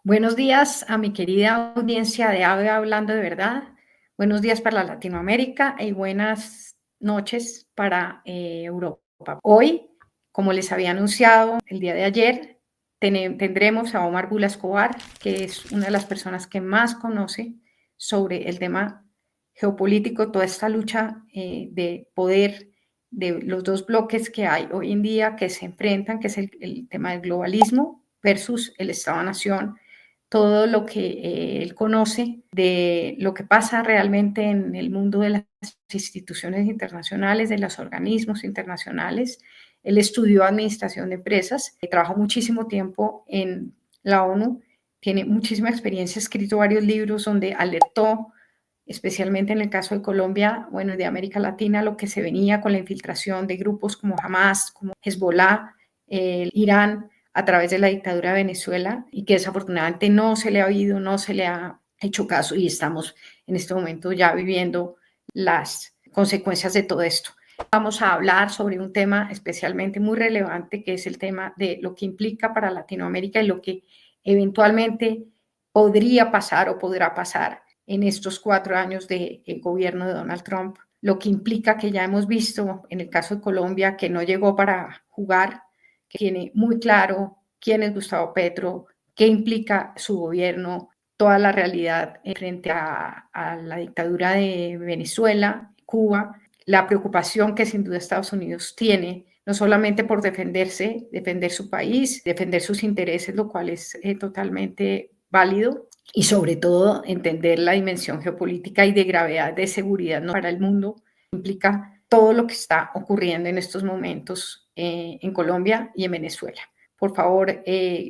Buenos días a mi querida audiencia de AVE Hablando de Verdad. Buenos días para Latinoamérica y buenas noches para Europa. Hoy, como les había anunciado el día de ayer, tendremos a Omar Bula Escobar, que es una de las personas que más conoce sobre el tema geopolítico, toda esta lucha de poder de los dos bloques que hay hoy en día que se enfrentan, que es el tema del globalismo versus el Estado-Nación, todo lo que él conoce de lo que pasa realmente en el mundo de las instituciones internacionales, de los organismos internacionales. Él estudió administración de empresas, trabajó muchísimo tiempo en la ONU, tiene muchísima experiencia, ha escrito varios libros donde alertó, especialmente en el caso de Colombia, bueno, de América Latina, lo que se venía con la infiltración de grupos como Hamas, como Hezbollah, Irán, a través de la dictadura de Venezuela, y que desafortunadamente no se le ha oído, no se le ha hecho caso, y estamos en este momento ya viviendo las consecuencias de todo esto. Vamos a hablar sobre un tema especialmente muy relevante, que es el tema de lo que implica para Latinoamérica y lo que eventualmente podría pasar o podrá pasar en estos 4 años de gobierno de Donald Trump, lo que implica que ya hemos visto en el caso de Colombia que no llegó para jugar, que tiene muy claro quién es Gustavo Petro, qué implica su gobierno, toda la realidad frente a la dictadura de Venezuela, Cuba, la preocupación que sin duda Estados Unidos tiene, no solamente por defenderse, defender su país, defender sus intereses, lo cual es totalmente válido, y sobre todo entender la dimensión geopolítica y de gravedad de seguridad, ¿no?, para el mundo, implica todo lo que está ocurriendo en estos momentos en Colombia y en Venezuela. Por favor,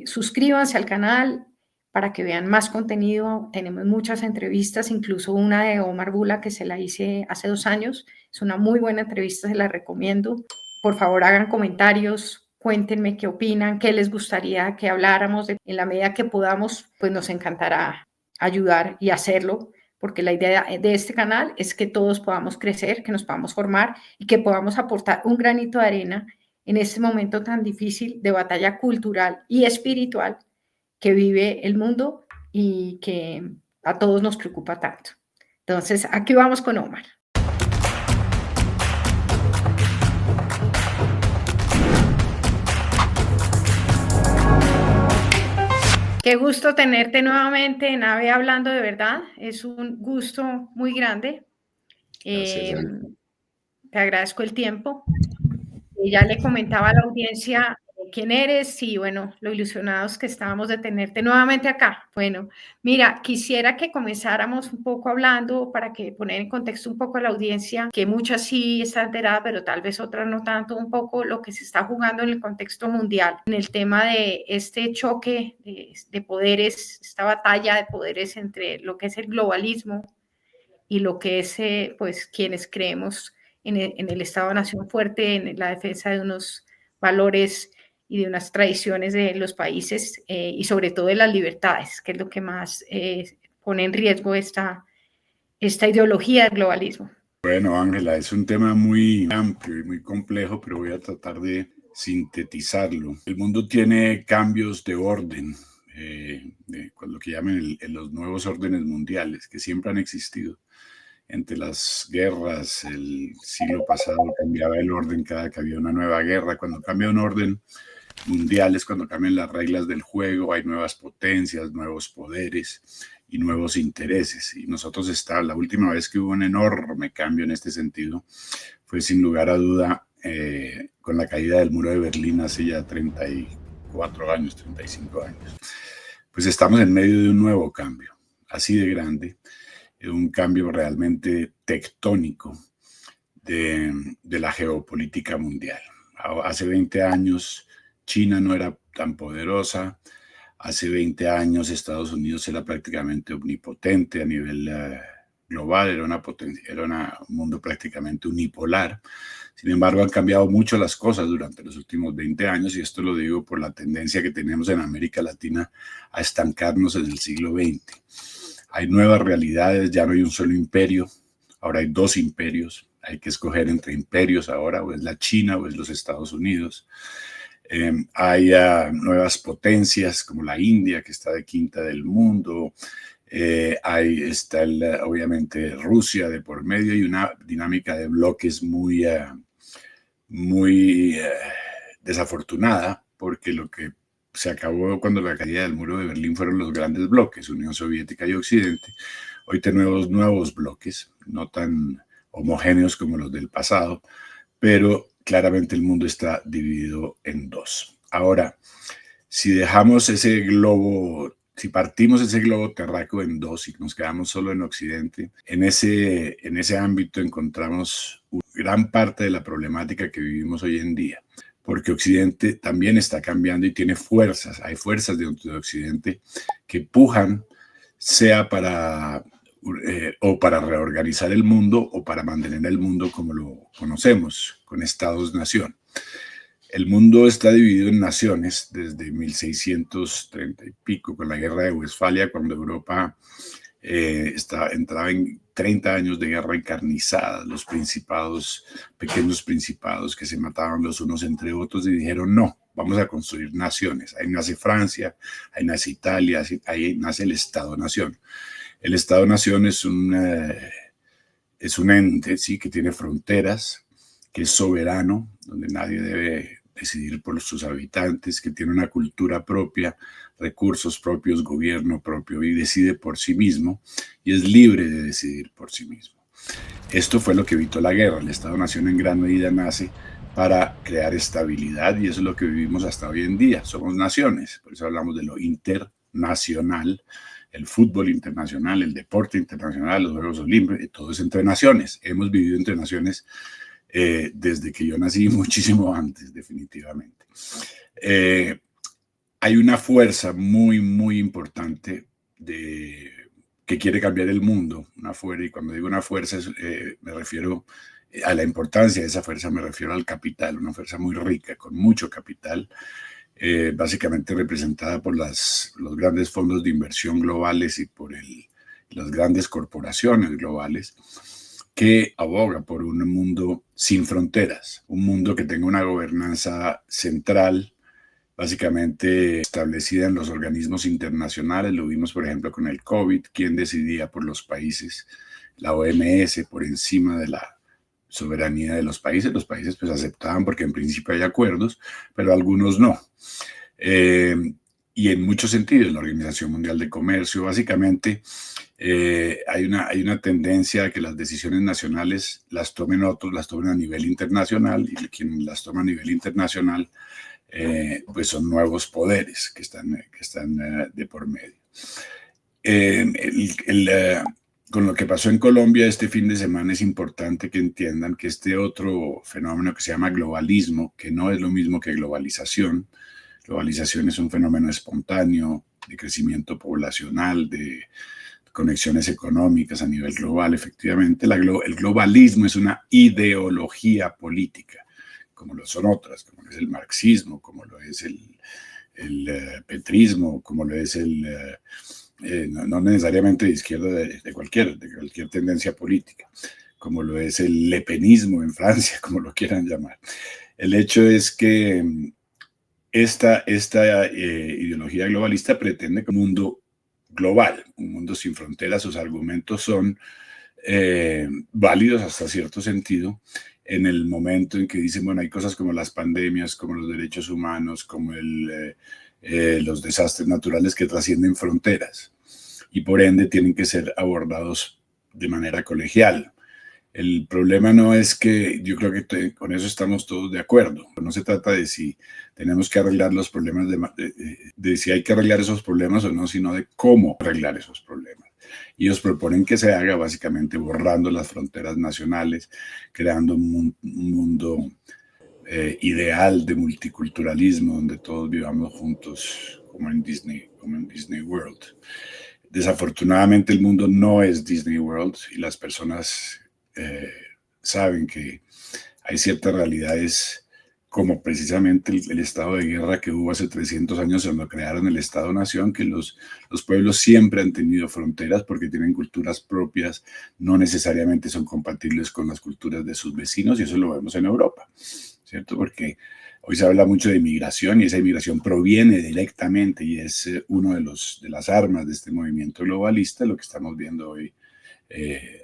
suscríbanse al canal para que vean más contenido. Tenemos muchas entrevistas, incluso una de Omar Bula que se la hice hace 2 años. Es una muy buena entrevista, se la recomiendo. Por favor, hagan comentarios, cuéntenme qué opinan, qué les gustaría que habláramos. En la medida que podamos, pues nos encantará ayudar y hacerlo, porque la idea de este canal es que todos podamos crecer, que nos podamos formar y que podamos aportar un granito de arena en este momento tan difícil de batalla cultural y espiritual que vive el mundo y que a todos nos preocupa tanto. Entonces, aquí vamos con Omar. Qué gusto tenerte nuevamente en AVE Hablando de Verdad. Es un gusto muy grande. Gracias. Te agradezco el tiempo. Ya le comentaba a la audiencia quién eres y bueno, lo ilusionados que estábamos de tenerte nuevamente acá. Bueno, mira, quisiera que comenzáramos un poco hablando para que poner en contexto un poco a la audiencia, que muchas sí están enteradas, pero tal vez otras no tanto, un poco lo que se está jugando en el contexto mundial, en el tema de este choque de poderes, esta batalla de poderes entre lo que es el globalismo y lo que es, pues, quienes creemos en el Estado-Nación fuerte, en la defensa de unos valores y de unas tradiciones de los países y sobre todo de las libertades, que es lo que más pone en riesgo esta ideología del globalismo. Bueno, Ángela, es un tema muy amplio y muy complejo, pero voy a tratar de sintetizarlo. El mundo tiene cambios de orden, con lo que llaman los nuevos órdenes mundiales, que siempre han existido. Entre las guerras, el siglo pasado cambiaba el orden cada que había una nueva guerra. Cuando cambia un orden mundial es cuando cambian las reglas del juego, hay nuevas potencias, nuevos poderes y nuevos intereses. Y nosotros la última vez que hubo un enorme cambio en este sentido fue sin lugar a duda con la caída del muro de Berlín hace ya 34 años, 35 años. Pues estamos en medio de un nuevo cambio, así de grande, un cambio realmente tectónico de la geopolítica mundial. Hace 20 años China no era tan poderosa. Hace 20 años Estados Unidos era prácticamente omnipotente a nivel global, era un mundo prácticamente unipolar. Sin embargo, han cambiado mucho las cosas durante los últimos 20 años y esto lo digo por la tendencia que tenemos en América Latina a estancarnos en el siglo XX. Hay nuevas realidades, ya no hay un solo imperio, ahora hay 2 imperios. Hay que escoger entre imperios ahora, o es la China o es los Estados Unidos. Hay nuevas potencias como la India, que está de quinta del mundo. Ahí está obviamente Rusia de por medio y una dinámica de bloques muy desafortunada, porque lo que se acabó cuando la caída del muro de Berlín fueron los grandes bloques, Unión Soviética y Occidente. Hoy tenemos nuevos bloques, no tan homogéneos como los del pasado, pero claramente el mundo está dividido en dos. Ahora, si dejamos ese globo, si partimos ese globo terráqueo en dos y nos quedamos solo en Occidente, en ese ámbito encontramos gran parte de la problemática que vivimos hoy en día, porque Occidente también está cambiando y tiene fuerzas, hay fuerzas dentro de Occidente que pujan, sea para o para reorganizar el mundo o para mantener el mundo como lo conocemos, con estados-nación. El mundo está dividido en naciones desde 1630 y pico, con la guerra de Westfalia, cuando Europa entraba en 30 años de guerra encarnizada, los principados, pequeños principados que se mataban los unos entre otros y dijeron no, vamos a construir naciones. Ahí nace Francia, ahí nace Italia, ahí nace el Estado-Nación. El Estado-Nación es un ente, sí, que tiene fronteras, que es soberano, donde nadie debe decidir por sus habitantes, que tiene una cultura propia, recursos propios, gobierno propio y decide por sí mismo y es libre de decidir por sí mismo. Esto fue lo que evitó la guerra. El Estado-Nación en gran medida nace para crear estabilidad y eso es lo que vivimos hasta hoy en día. Somos naciones, por eso hablamos de lo internacional, el fútbol internacional, el deporte internacional, los Juegos Olímpicos, todo es entre naciones. Hemos vivido entre naciones desde que yo nací, muchísimo antes, definitivamente. Hay una fuerza muy, muy importante que quiere cambiar el mundo, una fuerza, y cuando digo una fuerza me refiero a la importancia de esa fuerza, me refiero al capital, una fuerza muy rica, con mucho capital, básicamente representada por los grandes fondos de inversión globales y por las grandes corporaciones globales, que aboga por un mundo sin fronteras, un mundo que tenga una gobernanza central, básicamente establecida en los organismos internacionales. Lo vimos, por ejemplo, con el COVID, quién decidía por los países, la OMS, por encima de la soberanía de los países. Los países pues aceptaban porque en principio hay acuerdos, pero algunos no. Y en muchos sentidos, la Organización Mundial de Comercio, básicamente, hay una tendencia a que las decisiones nacionales las tomen otros, las tomen a nivel internacional, y quienes las toman a nivel internacional, pues son nuevos poderes que están de por medio. Con lo que pasó en Colombia este fin de semana es importante que entiendan que este otro fenómeno que se llama globalismo, que no es lo mismo que globalización. Globalización es un fenómeno espontáneo de crecimiento poblacional, de conexiones económicas a nivel global. Efectivamente, el globalismo es una ideología política, como lo son otras, como lo es el marxismo, como lo es el petrismo, como lo es no necesariamente de izquierda, de cualquier tendencia política, como lo es el lepenismo en Francia, como lo quieran llamar. El hecho es que esta ideología globalista pretende un mundo global, un mundo sin fronteras. Sus argumentos son válidos hasta cierto sentido en el momento en que dicen, bueno, hay cosas como las pandemias, como los derechos humanos, como los desastres naturales que trascienden fronteras y por ende tienen que ser abordados de manera colegial. El problema no es que, yo creo que con eso estamos todos de acuerdo. No se trata de si tenemos que arreglar los problemas, de si hay que arreglar esos problemas o no, sino de cómo arreglar esos problemas. Y ellos proponen que se haga básicamente borrando las fronteras nacionales, creando un mundo ideal de multiculturalismo donde todos vivamos juntos como en Disney World. Desafortunadamente el mundo no es Disney World y las personas saben que hay ciertas realidades como precisamente el estado de guerra que hubo hace 300 años cuando crearon el Estado-Nación, que los pueblos siempre han tenido fronteras porque tienen culturas propias, no necesariamente son compatibles con las culturas de sus vecinos, y eso lo vemos en Europa, ¿cierto? Porque Hoy se habla mucho de inmigración y esa inmigración proviene directamente y es uno de las armas de este movimiento globalista, lo que estamos viendo hoy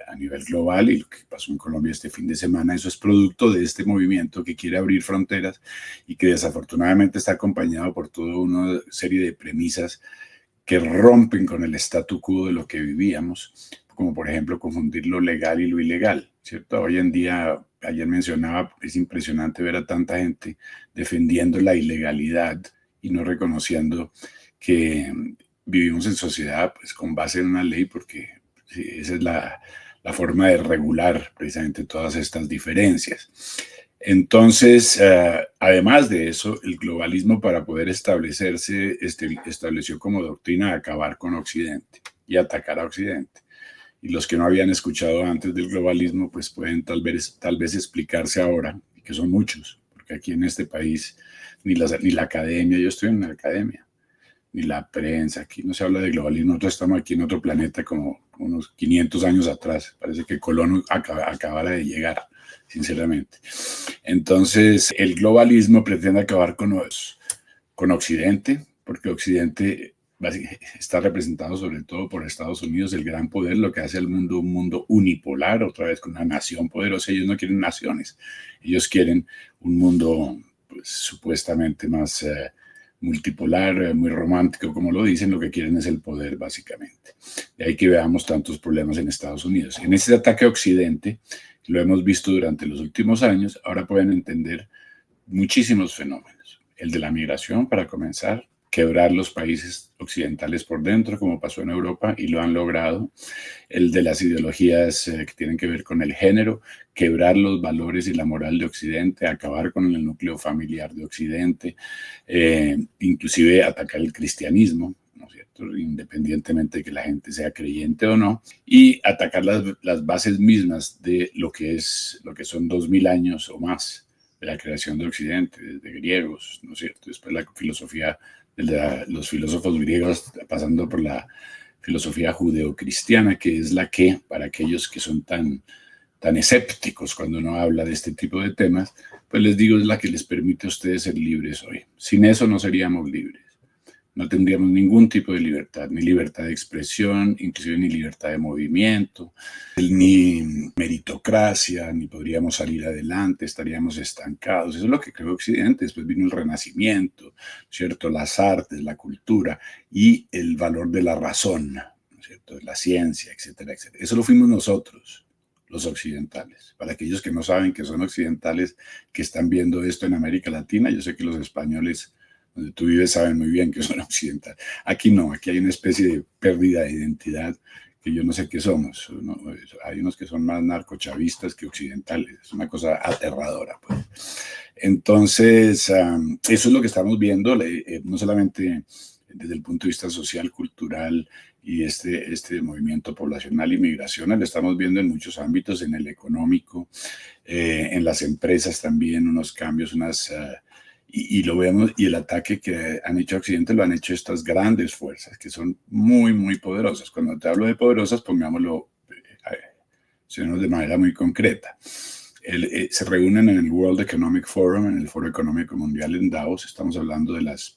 a nivel global y lo que pasó en Colombia este fin de semana. Eso es producto de este movimiento que quiere abrir fronteras y que desafortunadamente está acompañado por toda una serie de premisas que rompen con el statu quo de lo que vivíamos, como por ejemplo confundir lo legal y lo ilegal, ¿cierto? Hoy en día, ayer mencionaba, es impresionante ver a tanta gente defendiendo la ilegalidad y no reconociendo que vivimos en sociedad pues, con base en una ley, porque sí, esa es la forma de regular precisamente todas estas diferencias. Entonces, además de eso, el globalismo para poder establecerse estableció como doctrina acabar con Occidente y atacar a Occidente. Y los que no habían escuchado antes del globalismo, pues pueden tal vez explicarse ahora, y que son muchos, porque aquí en este país ni la academia, yo estoy en la academia, ni la prensa, aquí no se habla de globalismo, nosotros estamos aquí en otro planeta como unos 500 años atrás, parece que Colón acabara de llegar, sinceramente. Entonces, el globalismo pretende acabar con Occidente, porque Occidente está representado sobre todo por Estados Unidos, el gran poder, lo que hace al mundo un mundo unipolar, otra vez con una nación poderosa. Ellos no quieren naciones, ellos quieren un mundo pues, supuestamente más multipolar, muy romántico, como lo dicen, lo que quieren es el poder, básicamente. De ahí que veamos tantos problemas en Estados Unidos. En este ataque a Occidente, lo hemos visto durante los últimos años, ahora pueden entender muchísimos fenómenos. El de la migración, para comenzar, quebrar los países occidentales por dentro, como pasó en Europa, y lo han logrado. El de las ideologías que tienen que ver con el género, quebrar los valores y la moral de Occidente, acabar con el núcleo familiar de Occidente, inclusive atacar el cristianismo, ¿no es cierto? Independientemente de que la gente sea creyente o no, y atacar las bases mismas de lo que son 2000 años o más de la creación de Occidente, desde griegos, ¿no es cierto? Después la filosofía de los filósofos griegos, pasando por la filosofía judeocristiana, que es la que, para aquellos que son tan escépticos cuando uno habla de este tipo de temas, pues les digo, es la que les permite a ustedes ser libres hoy. Sin eso no seríamos libres. No tendríamos ningún tipo de libertad, ni libertad de expresión, inclusive ni libertad de movimiento, ni meritocracia, ni podríamos salir adelante, estaríamos estancados. Eso es lo que creó Occidente. Después vino el Renacimiento, ¿cierto? Las artes, la cultura y el valor de la razón, ¿cierto? La ciencia, etcétera, etcétera. Eso lo fuimos nosotros, los occidentales. Para aquellos que no saben que son occidentales, que están viendo esto en América Latina, yo sé que los españoles donde tú vives saben muy bien que son occidentales. Aquí no, aquí hay una especie de pérdida de identidad que yo no sé qué somos. ¿No? Hay unos que son más narcochavistas que occidentales. Es una cosa aterradora. Pues. Entonces, eso es lo que estamos viendo, no solamente desde el punto de vista social, cultural y este movimiento poblacional y migracional, lo estamos viendo en muchos ámbitos, en el económico, en las empresas también, unos cambios, y lo vemos, y el ataque que han hecho a Occidente lo han hecho estas grandes fuerzas que son muy, muy poderosas. Cuando te hablo de poderosas, pongámoslo de manera muy concreta. Se reúnen en el World Economic Forum, en el Foro Económico Mundial en Davos. Estamos hablando de las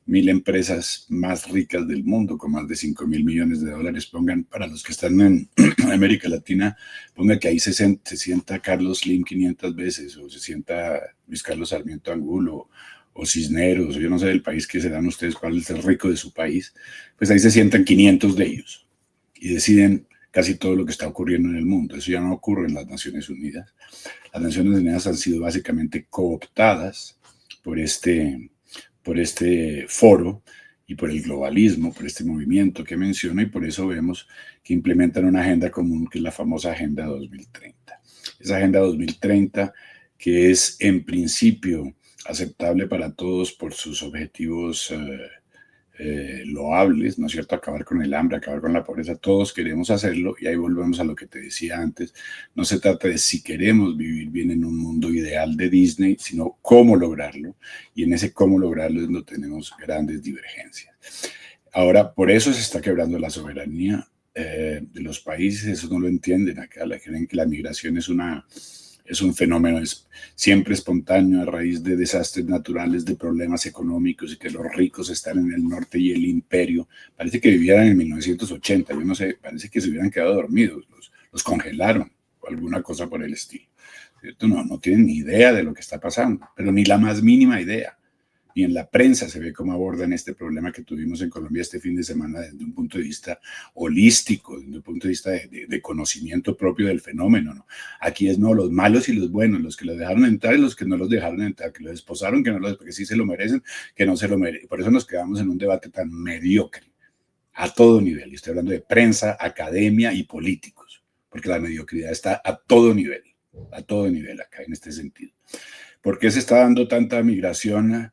1000 empresas más ricas del mundo, con más de 5.000 millones de dólares. Pongan, para los que están en América Latina, pongan que ahí se sienta Carlos Slim 500 veces, o se sienta Luis Carlos Sarmiento Angulo, o Cisneros, o yo no sé del país que se dan ustedes, cuál es el rico de su país. Pues ahí se sientan 500 de ellos y deciden casi todo lo que está ocurriendo en el mundo. Eso ya no ocurre en las Naciones Unidas. Las Naciones Unidas han sido básicamente cooptadas por este foro y por el globalismo, por este movimiento que menciono, y por eso vemos que implementan una agenda común que es la famosa Agenda 2030. Esa Agenda 2030 que es en principio aceptable para todos por sus objetivos loables, ¿no es cierto? Acabar con el hambre, acabar con la pobreza, todos queremos hacerlo, y ahí volvemos a lo que te decía antes. No se trata de si queremos vivir bien en un mundo ideal de Disney, sino cómo lograrlo, y en ese cómo lograrlo es donde tenemos grandes divergencias. Ahora, por eso se está quebrando la soberanía de los países. Eso no lo entienden acá, creen que la migración es es un fenómeno siempre espontáneo a raíz de desastres naturales, de problemas económicos y que los ricos están en el norte y el imperio. Parece que vivieran en 1980, yo no sé, parece que se hubieran quedado dormidos, los congelaron o alguna cosa por el estilo. ¿Cierto? No tienen ni idea de lo que está pasando, pero ni la más mínima idea. Y en la prensa se ve cómo abordan este problema que tuvimos en Colombia este fin de semana desde un punto de vista holístico, desde un punto de vista de conocimiento propio del fenómeno, ¿no? Aquí es no, los malos y los buenos, los que los dejaron entrar y los que no los dejaron entrar, que los esposaron, que no los, porque sí se lo merecen, que no se lo merecen. Por eso nos quedamos en un debate tan mediocre, a todo nivel. Y estoy hablando de prensa, academia y políticos, porque la mediocridad está a todo nivel acá en este sentido. ¿Por qué se está dando tanta migración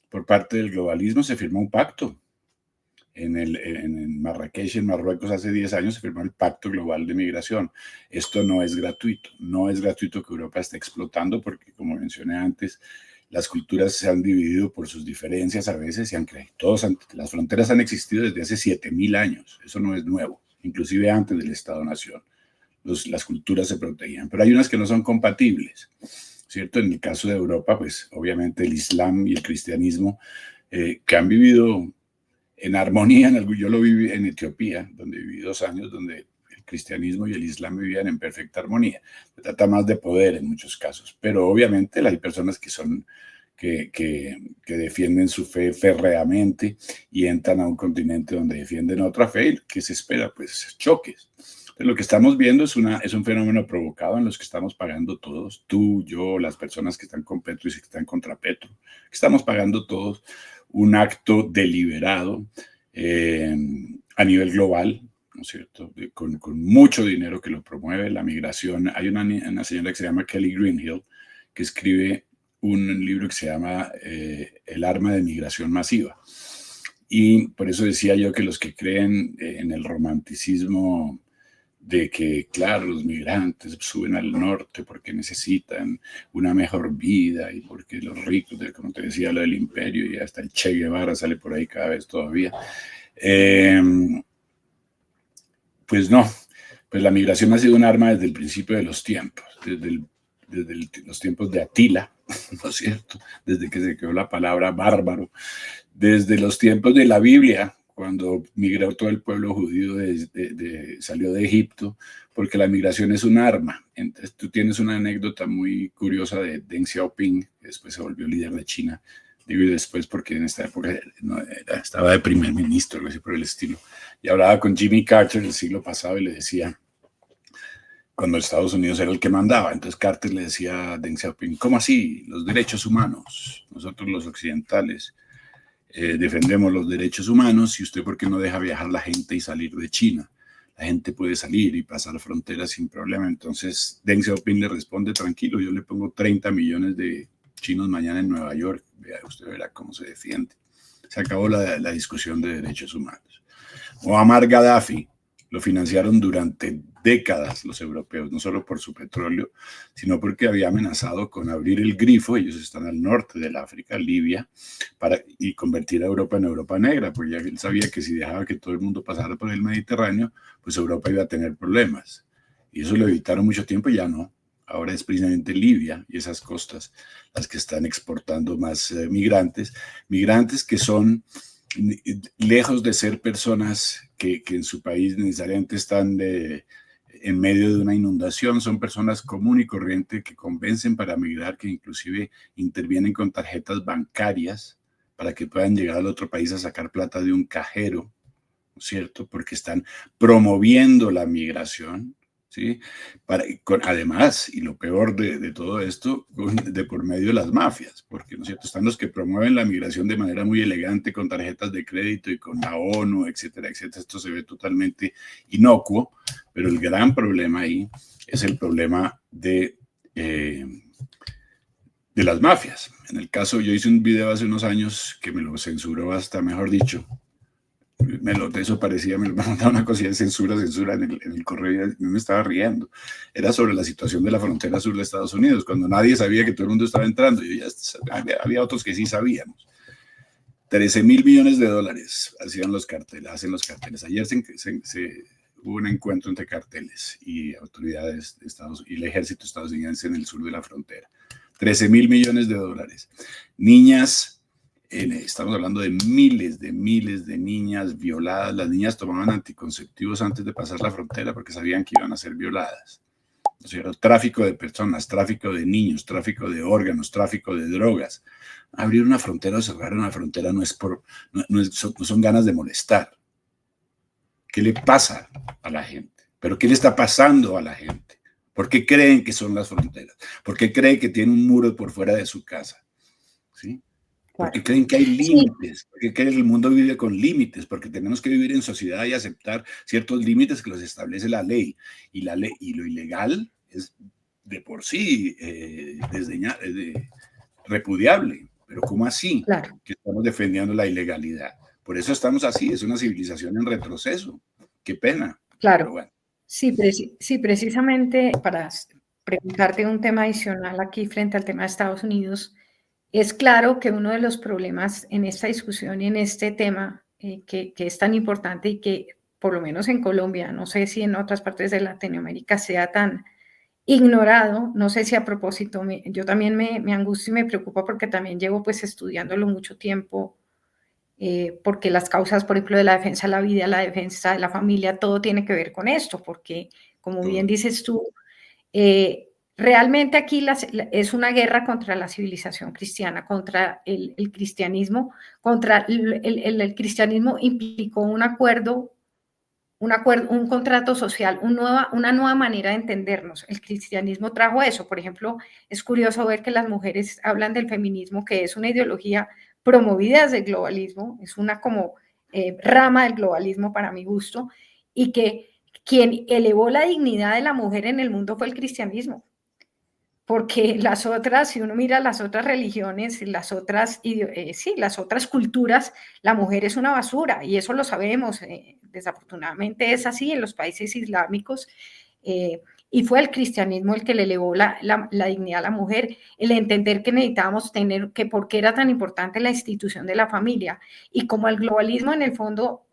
por parte del globalismo? Se firmó un pacto en Marrakech, en Marruecos, hace 10 años se firmó el Pacto Global de Migración. Esto no es gratuito que Europa esté explotando porque, como mencioné antes, las culturas se han dividido por sus diferencias a veces y las fronteras han existido desde hace 7.000 años, eso no es nuevo, inclusive antes del Estado-Nación. Las culturas se protegían, pero hay unas que no son compatibles, ¿cierto? En el caso de Europa, pues obviamente el Islam y el cristianismo que han vivido en armonía, yo lo viví en Etiopía, donde viví 2 años, donde el cristianismo y el Islam vivían en perfecta armonía. Se trata más de poder en muchos casos, pero obviamente hay personas que defienden su fe férreamente y entran a un continente donde defienden otra fe y que se espera, pues, choques. Entonces, lo que estamos viendo es un fenómeno provocado en los que estamos pagando todos, tú, yo, las personas que están con Petro y que están contra Petro, que estamos pagando todos un acto deliberado a nivel global, ¿no es cierto? Con mucho dinero que lo promueve la migración. Hay una señora que se llama Kelly Greenhill que escribe un libro que se llama El arma de migración masiva. Y por eso decía yo que los que creen en el romanticismo de que, claro, los migrantes suben al norte porque necesitan una mejor vida y porque los ricos, como te decía, lo del imperio y hasta el Che Guevara sale por ahí cada vez todavía. Pues no, pues la migración ha sido un arma desde el principio de los tiempos, desde los tiempos de Atila, ¿no es cierto? Desde que se creó la palabra bárbaro, desde los tiempos de la Biblia, cuando migró todo el pueblo judío, salió de Egipto, porque la migración es un arma. Entonces, tú tienes una anécdota muy curiosa de Deng Xiaoping, que después se volvió líder de China, digo y después porque en esta época estaba de primer ministro, algo así por el estilo, y hablaba con Jimmy Carter el siglo pasado y le decía, cuando Estados Unidos era el que mandaba, entonces Carter le decía a Deng Xiaoping, ¿cómo así? Los derechos humanos, nosotros los occidentales, defendemos los derechos humanos y usted por qué no deja viajar la gente y salir de China. La gente puede salir y pasar fronteras sin problema. Entonces Deng Xiaoping le responde, tranquilo, yo le pongo 30 millones de chinos mañana en Nueva York. Vea, usted verá cómo se defiende. Se acabó la discusión de derechos humanos. Muammar Gaddafi lo financiaron durante décadas los europeos, no solo por su petróleo, sino porque había amenazado con abrir el grifo, ellos están al norte del África, Libia, y convertir a Europa en Europa negra, porque ya él sabía que si dejaba que todo el mundo pasara por el Mediterráneo, pues Europa iba a tener problemas. Y eso lo evitaron mucho tiempo y ya no. Ahora es precisamente Libia y esas costas las que están exportando más migrantes que son lejos de ser personas que en su país necesariamente están en medio de una inundación, son personas común y corriente que convencen para migrar, que inclusive intervienen con tarjetas bancarias para que puedan llegar al otro país a sacar plata de un cajero, ¿no es cierto? Porque están promoviendo la migración, ¿sí? Además, y lo peor de todo esto, de por medio de las mafias, porque, ¿no es cierto?, están los que promueven la migración de manera muy elegante con tarjetas de crédito y con la ONU, etcétera, etcétera. Esto se ve totalmente inocuo, pero el gran problema ahí es el problema de las mafias. En el caso, yo hice un video hace unos años que me lo censuró hasta, mejor dicho, de eso parecía, me mandaba una cosilla de censura en el correo y me estaba riendo. Era sobre la situación de la frontera sur de Estados Unidos, cuando nadie sabía que todo el mundo estaba entrando. Y había otros que sí sabíamos. 13.000 millones de dólares hacen los carteles. Ayer hubo un encuentro entre carteles y autoridades de y el ejército estadounidense en el sur de la frontera. 13.000 millones de dólares. Niñas, estamos hablando de miles de niñas violadas. Las niñas tomaban anticonceptivos antes de pasar la frontera porque sabían que iban a ser violadas. O sea, tráfico de personas, tráfico de niños, tráfico de órganos, tráfico de drogas. Abrir una frontera o cerrar una frontera no son ganas de molestar. ¿Qué le pasa a la gente? ¿Pero qué le está pasando a la gente? ¿Por qué creen que son las fronteras? ¿Por qué creen que tiene un muro por fuera de su casa? ¿Sí? ¿Por qué creen que hay límites? ¿Por qué creen que el mundo vive con límites? Porque tenemos que vivir en sociedad y aceptar ciertos límites que los establece la ley. Y lo ilegal es de por sí repudiable. Pero ¿cómo así? Claro. Que estamos defendiendo la ilegalidad. Por eso estamos así, es una civilización en retroceso. Qué pena. Claro. Bueno. Sí, precisamente para preguntarte un tema adicional aquí frente al tema de Estados Unidos, es claro que uno de los problemas en esta discusión y en este tema que es tan importante y que por lo menos en Colombia, no sé si en otras partes de Latinoamérica sea tan ignorado, no sé si a propósito, yo también me angustio y me preocupa porque también llevo pues estudiándolo mucho tiempo, porque las causas, por ejemplo, de la defensa de la vida, la defensa de la familia, todo tiene que ver con esto, porque como bien dices tú, realmente aquí es una guerra contra la civilización cristiana, contra el cristianismo, contra el cristianismo implicó un contrato social, una nueva manera de entendernos. El cristianismo trajo eso. Por ejemplo, es curioso ver que las mujeres hablan del feminismo, que es una ideología promovida desde el globalismo, es una como rama del globalismo para mi gusto, y que quien elevó la dignidad de la mujer en el mundo fue el cristianismo. Porque las otras, si uno mira las otras religiones, las otras culturas, la mujer es una basura y eso lo sabemos. Desafortunadamente es así en los países islámicos y fue el cristianismo el que le elevó la dignidad a la mujer, el entender que necesitábamos tener, que por qué era tan importante la institución de la familia. Y como el globalismo en el fondo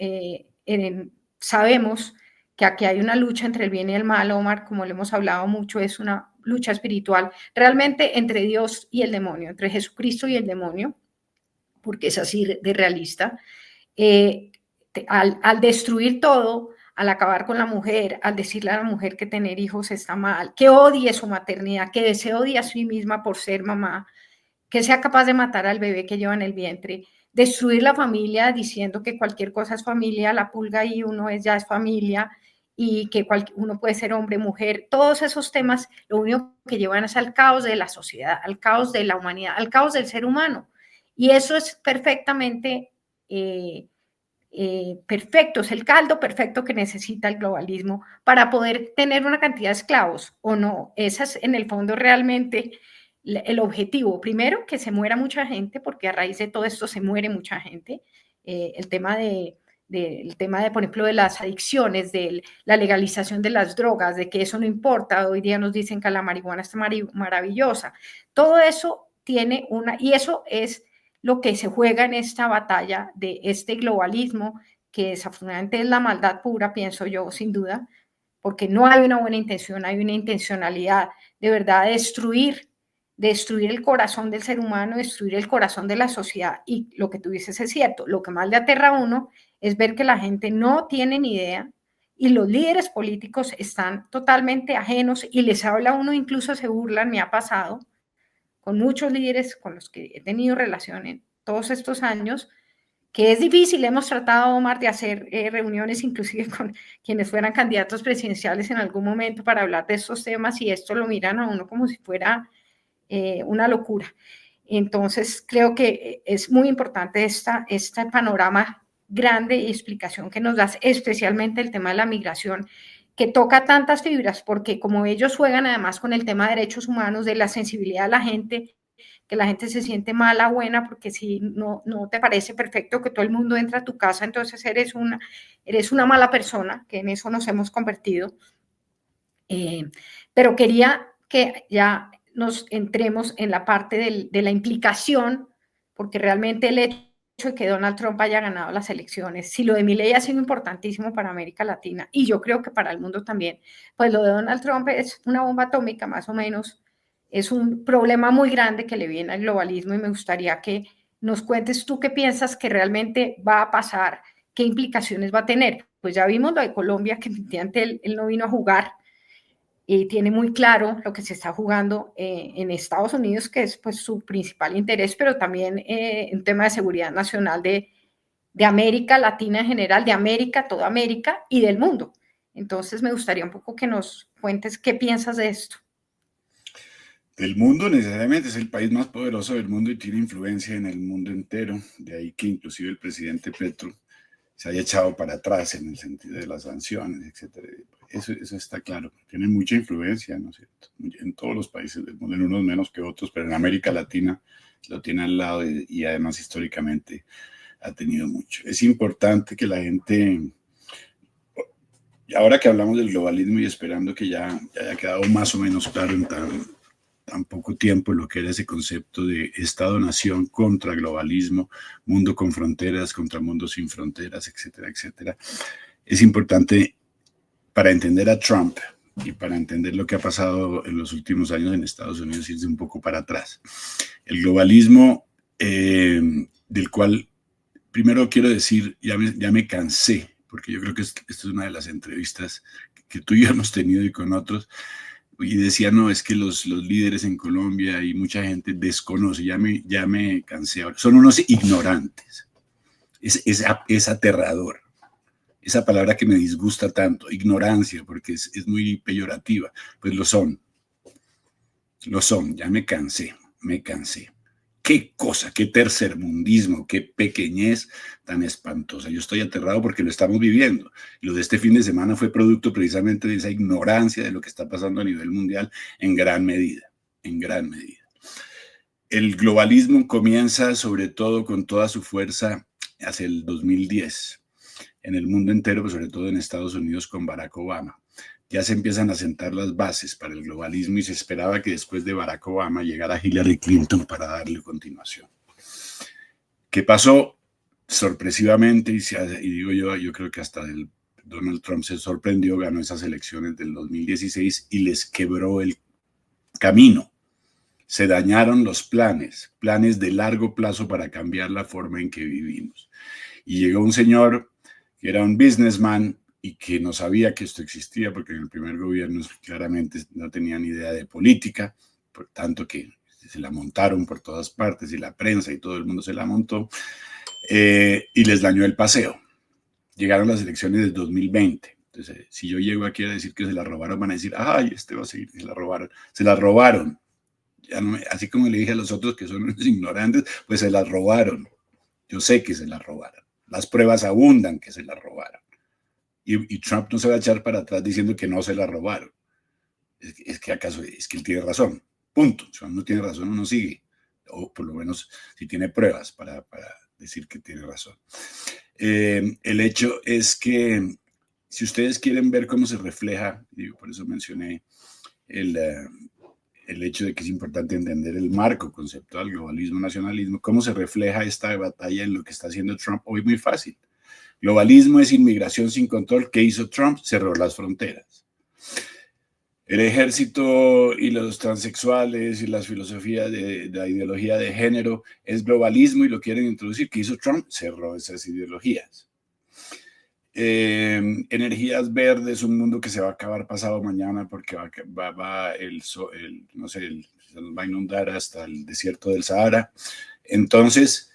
sabemos que aquí hay una lucha entre el bien y el mal, Omar, como le hemos hablado mucho, es una lucha espiritual, realmente entre Dios y el demonio, entre Jesucristo y el demonio, porque es así de realista. Al destruir todo, al acabar con la mujer, al decirle a la mujer que tener hijos está mal, que odie su maternidad, que se odie a sí misma por ser mamá, que sea capaz de matar al bebé que lleva en el vientre, destruir la familia diciendo que cualquier cosa es familia, la pulga y uno ya es familia, y que uno puede ser hombre, mujer, todos esos temas lo único que llevan es al caos de la sociedad, al caos de la humanidad, al caos del ser humano. Y eso es perfectamente perfecto, es el caldo perfecto que necesita el globalismo para poder tener una cantidad de esclavos o no. Ese es en el fondo realmente el objetivo. Primero, que se muera mucha gente, porque a raíz de todo esto se muere mucha gente. El tema por ejemplo, de las adicciones, de la legalización de las drogas, de que eso no importa. Hoy día nos dicen que la marihuana está maravillosa. Todo eso tiene y eso es lo que se juega en esta batalla de este globalismo, que desafortunadamente es la maldad pura, pienso yo, sin duda, porque no hay una buena intención, hay una intencionalidad de verdad de destruir el corazón del ser humano, destruir el corazón de la sociedad. Y lo que tú dices es cierto, lo que más le aterra a uno es ver que la gente no tiene ni idea y los líderes políticos están totalmente ajenos y les habla a uno, incluso se burlan, me ha pasado, con muchos líderes con los que he tenido relación en todos estos años, que es difícil. Hemos tratado, Omar, de hacer reuniones inclusive con quienes fueran candidatos presidenciales en algún momento para hablar de estos temas y esto lo miran a uno como si fuera una locura. Entonces, creo que es muy importante este panorama grande y explicación que nos das, especialmente el tema de la migración, que toca tantas fibras, porque como ellos juegan además con el tema de derechos humanos, de la sensibilidad de la gente, que la gente se siente mala, buena, porque si no te parece perfecto que todo el mundo entra a tu casa, entonces eres una mala persona, que en eso nos hemos convertido. Pero quería que ya nos entremos en la parte de la implicación, porque realmente el hecho de que Donald Trump haya ganado las elecciones, si lo de Milei ha sido importantísimo para América Latina, y yo creo que para el mundo también, pues lo de Donald Trump es una bomba atómica más o menos, es un problema muy grande que le viene al globalismo, y me gustaría que nos cuentes tú qué piensas que realmente va a pasar, qué implicaciones va a tener. Pues ya vimos lo de Colombia, que efectivamente él no vino a jugar, y tiene muy claro lo que se está jugando en Estados Unidos, que es pues su principal interés, pero también un tema de seguridad nacional de América Latina en general, de América, toda América y del mundo. Entonces me gustaría un poco que nos cuentes qué piensas de esto. Del mundo necesariamente es el país más poderoso del mundo y tiene influencia en el mundo entero. De ahí que inclusive el presidente Petro se haya echado para atrás en el sentido de las sanciones, etcétera. Eso está claro. Tiene mucha influencia, ¿no es cierto? En todos los países del mundo, en unos menos que otros, pero en América Latina lo tiene al lado y además históricamente ha tenido mucho. Es importante que la gente, ahora que hablamos del globalismo y esperando que ya haya quedado más o menos claro en tan poco tiempo lo que era ese concepto de Estado-nación contra globalismo, mundo con fronteras contra mundo sin fronteras, etcétera, etcétera. Es importante para entender a Trump y para entender lo que ha pasado en los últimos años en Estados Unidos, irse un poco para atrás. El globalismo, del cual primero quiero decir, ya me cansé, porque yo creo que esta es una de las entrevistas que tú y yo hemos tenido y con otros, y decía, no, es que los líderes en Colombia y mucha gente desconoce, ya me cansé ahora, son unos ignorantes, es aterrador, esa palabra que me disgusta tanto, ignorancia, porque es muy peyorativa, pues lo son, ya me cansé. Qué cosa, qué tercermundismo, qué pequeñez tan espantosa. Yo estoy aterrado porque lo estamos viviendo. Lo de este fin de semana fue producto precisamente de esa ignorancia de lo que está pasando a nivel mundial en gran medida. El globalismo comienza sobre todo con toda su fuerza hacia el 2010 en el mundo entero, pero sobre todo en Estados Unidos con Barack Obama. Ya se empiezan a sentar las bases para el globalismo y se esperaba que después de Barack Obama llegara Hillary Clinton para darle continuación. ¿Qué pasó? Sorpresivamente, y digo yo creo que hasta Donald Trump se sorprendió, ganó esas elecciones del 2016 y les quebró el camino. Se dañaron los planes de largo plazo para cambiar la forma en que vivimos. Y llegó un señor que era un businessman y que no sabía que esto existía, porque en el primer gobierno claramente no tenían idea de política, por tanto que se la montaron por todas partes y la prensa y todo el mundo se la montó, y les dañó el paseo. Llegaron las elecciones del 2020. Entonces, si yo llego aquí a decir que se la robaron, van a decir, ay, este va a seguir, se la robaron. Ya no así como le dije a los otros que son unos ignorantes, pues se la robaron. Yo sé que se la robaron. Las pruebas abundan que se la robaron. Y Trump no se va a echar para atrás diciendo que no se la robaron. Es que él tiene razón. Punto. Si uno no tiene razón, uno sigue. O por lo menos si tiene pruebas para decir que tiene razón. El hecho es que si ustedes quieren ver cómo se refleja, digo, por eso mencioné el hecho de que es importante entender el marco conceptual, globalismo, nacionalismo, cómo se refleja esta batalla en lo que está haciendo Trump hoy. Muy fácil. Globalismo es inmigración sin control. ¿Qué hizo Trump? Cerró las fronteras. El ejército y los transexuales y las filosofías de la ideología de género es globalismo y lo quieren introducir. ¿Qué hizo Trump? Cerró esas ideologías. Energías verdes, un mundo que se va a acabar pasado mañana porque se nos va a inundar hasta el desierto del Sahara. Entonces,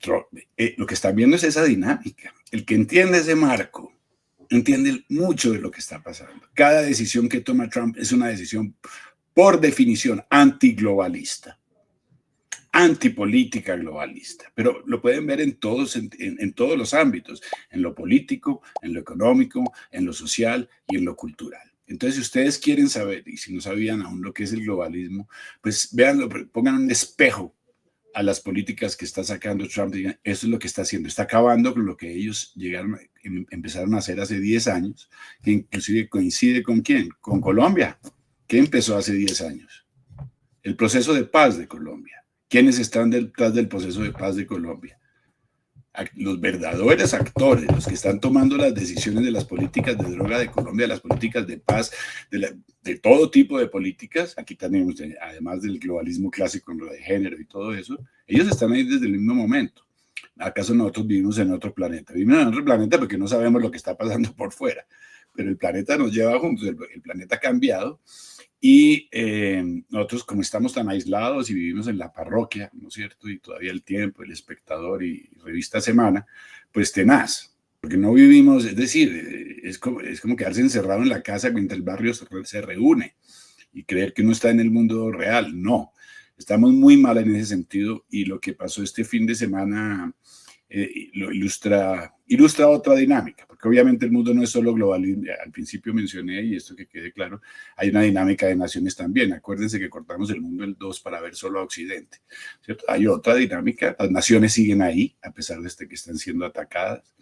lo que están viendo es esa dinámica. El que entiende ese marco entiende mucho de lo que está pasando. Cada decisión que toma Trump es una decisión por definición antiglobalista, antipolítica globalista, pero lo pueden ver en todos los ámbitos, en lo político, en lo económico, en lo social y en lo cultural. Entonces, si ustedes quieren saber, y si no sabían aún lo que es el globalismo, pues véanlo, pongan un espejo a las políticas que está sacando Trump, digan, eso es lo que está haciendo, está acabando con lo que ellos empezaron a hacer hace 10 años, que inclusive coincide con ¿quién? Con Colombia. ¿Qué empezó hace 10 años? El proceso de paz de Colombia. ¿Quiénes están detrás del proceso de paz de Colombia? los verdaderos actores, los que están tomando las decisiones de las políticas de droga de Colombia, de las políticas de paz, de todo tipo de políticas, aquí también, además del globalismo clásico en lo de género y todo eso, ellos están ahí desde el mismo momento. ¿Acaso nosotros vivimos en otro planeta? Vivimos en otro planeta porque no sabemos lo que está pasando por fuera, pero el planeta nos lleva juntos, el planeta ha cambiado. Y nosotros, como estamos tan aislados y vivimos en la parroquia, ¿no es cierto? Y todavía El Tiempo, El Espectador y Revista Semana, pues tenaz, porque no vivimos, es decir, es como quedarse encerrado en la casa mientras el barrio se reúne y creer que uno está en el mundo real. No, estamos muy mal en ese sentido y lo que pasó este fin de semana lo ilustra otra dinámica, porque obviamente el mundo no es solo globalismo. Al principio mencioné, y esto que quede claro, hay una dinámica de naciones también. Acuérdense que cortamos el mundo en dos para ver solo a Occidente, ¿cierto? Hay otra dinámica, las naciones siguen ahí, a pesar de que están siendo atacadas.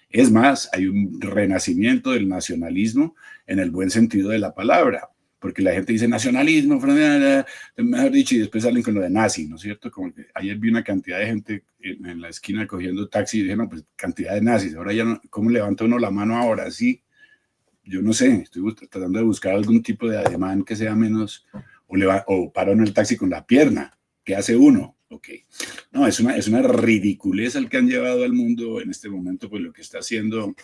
Es más, hay un renacimiento del nacionalismo en el buen sentido de la palabra, porque la gente dice nacionalismo, mejor dicho, y después salen con lo de nazi, ¿no es cierto? Como que ayer vi una cantidad de gente en la esquina cogiendo taxi y dije, no, pues cantidad de nazis, ahora ya no, ¿cómo levanta uno la mano ahora? Sí, yo no sé, estoy tratando de buscar algún tipo de ademán que sea menos, o paro en el taxi con la pierna, ¿qué hace uno? Ok, no, es una ridiculez el que han llevado al mundo en este momento, pues lo que está haciendo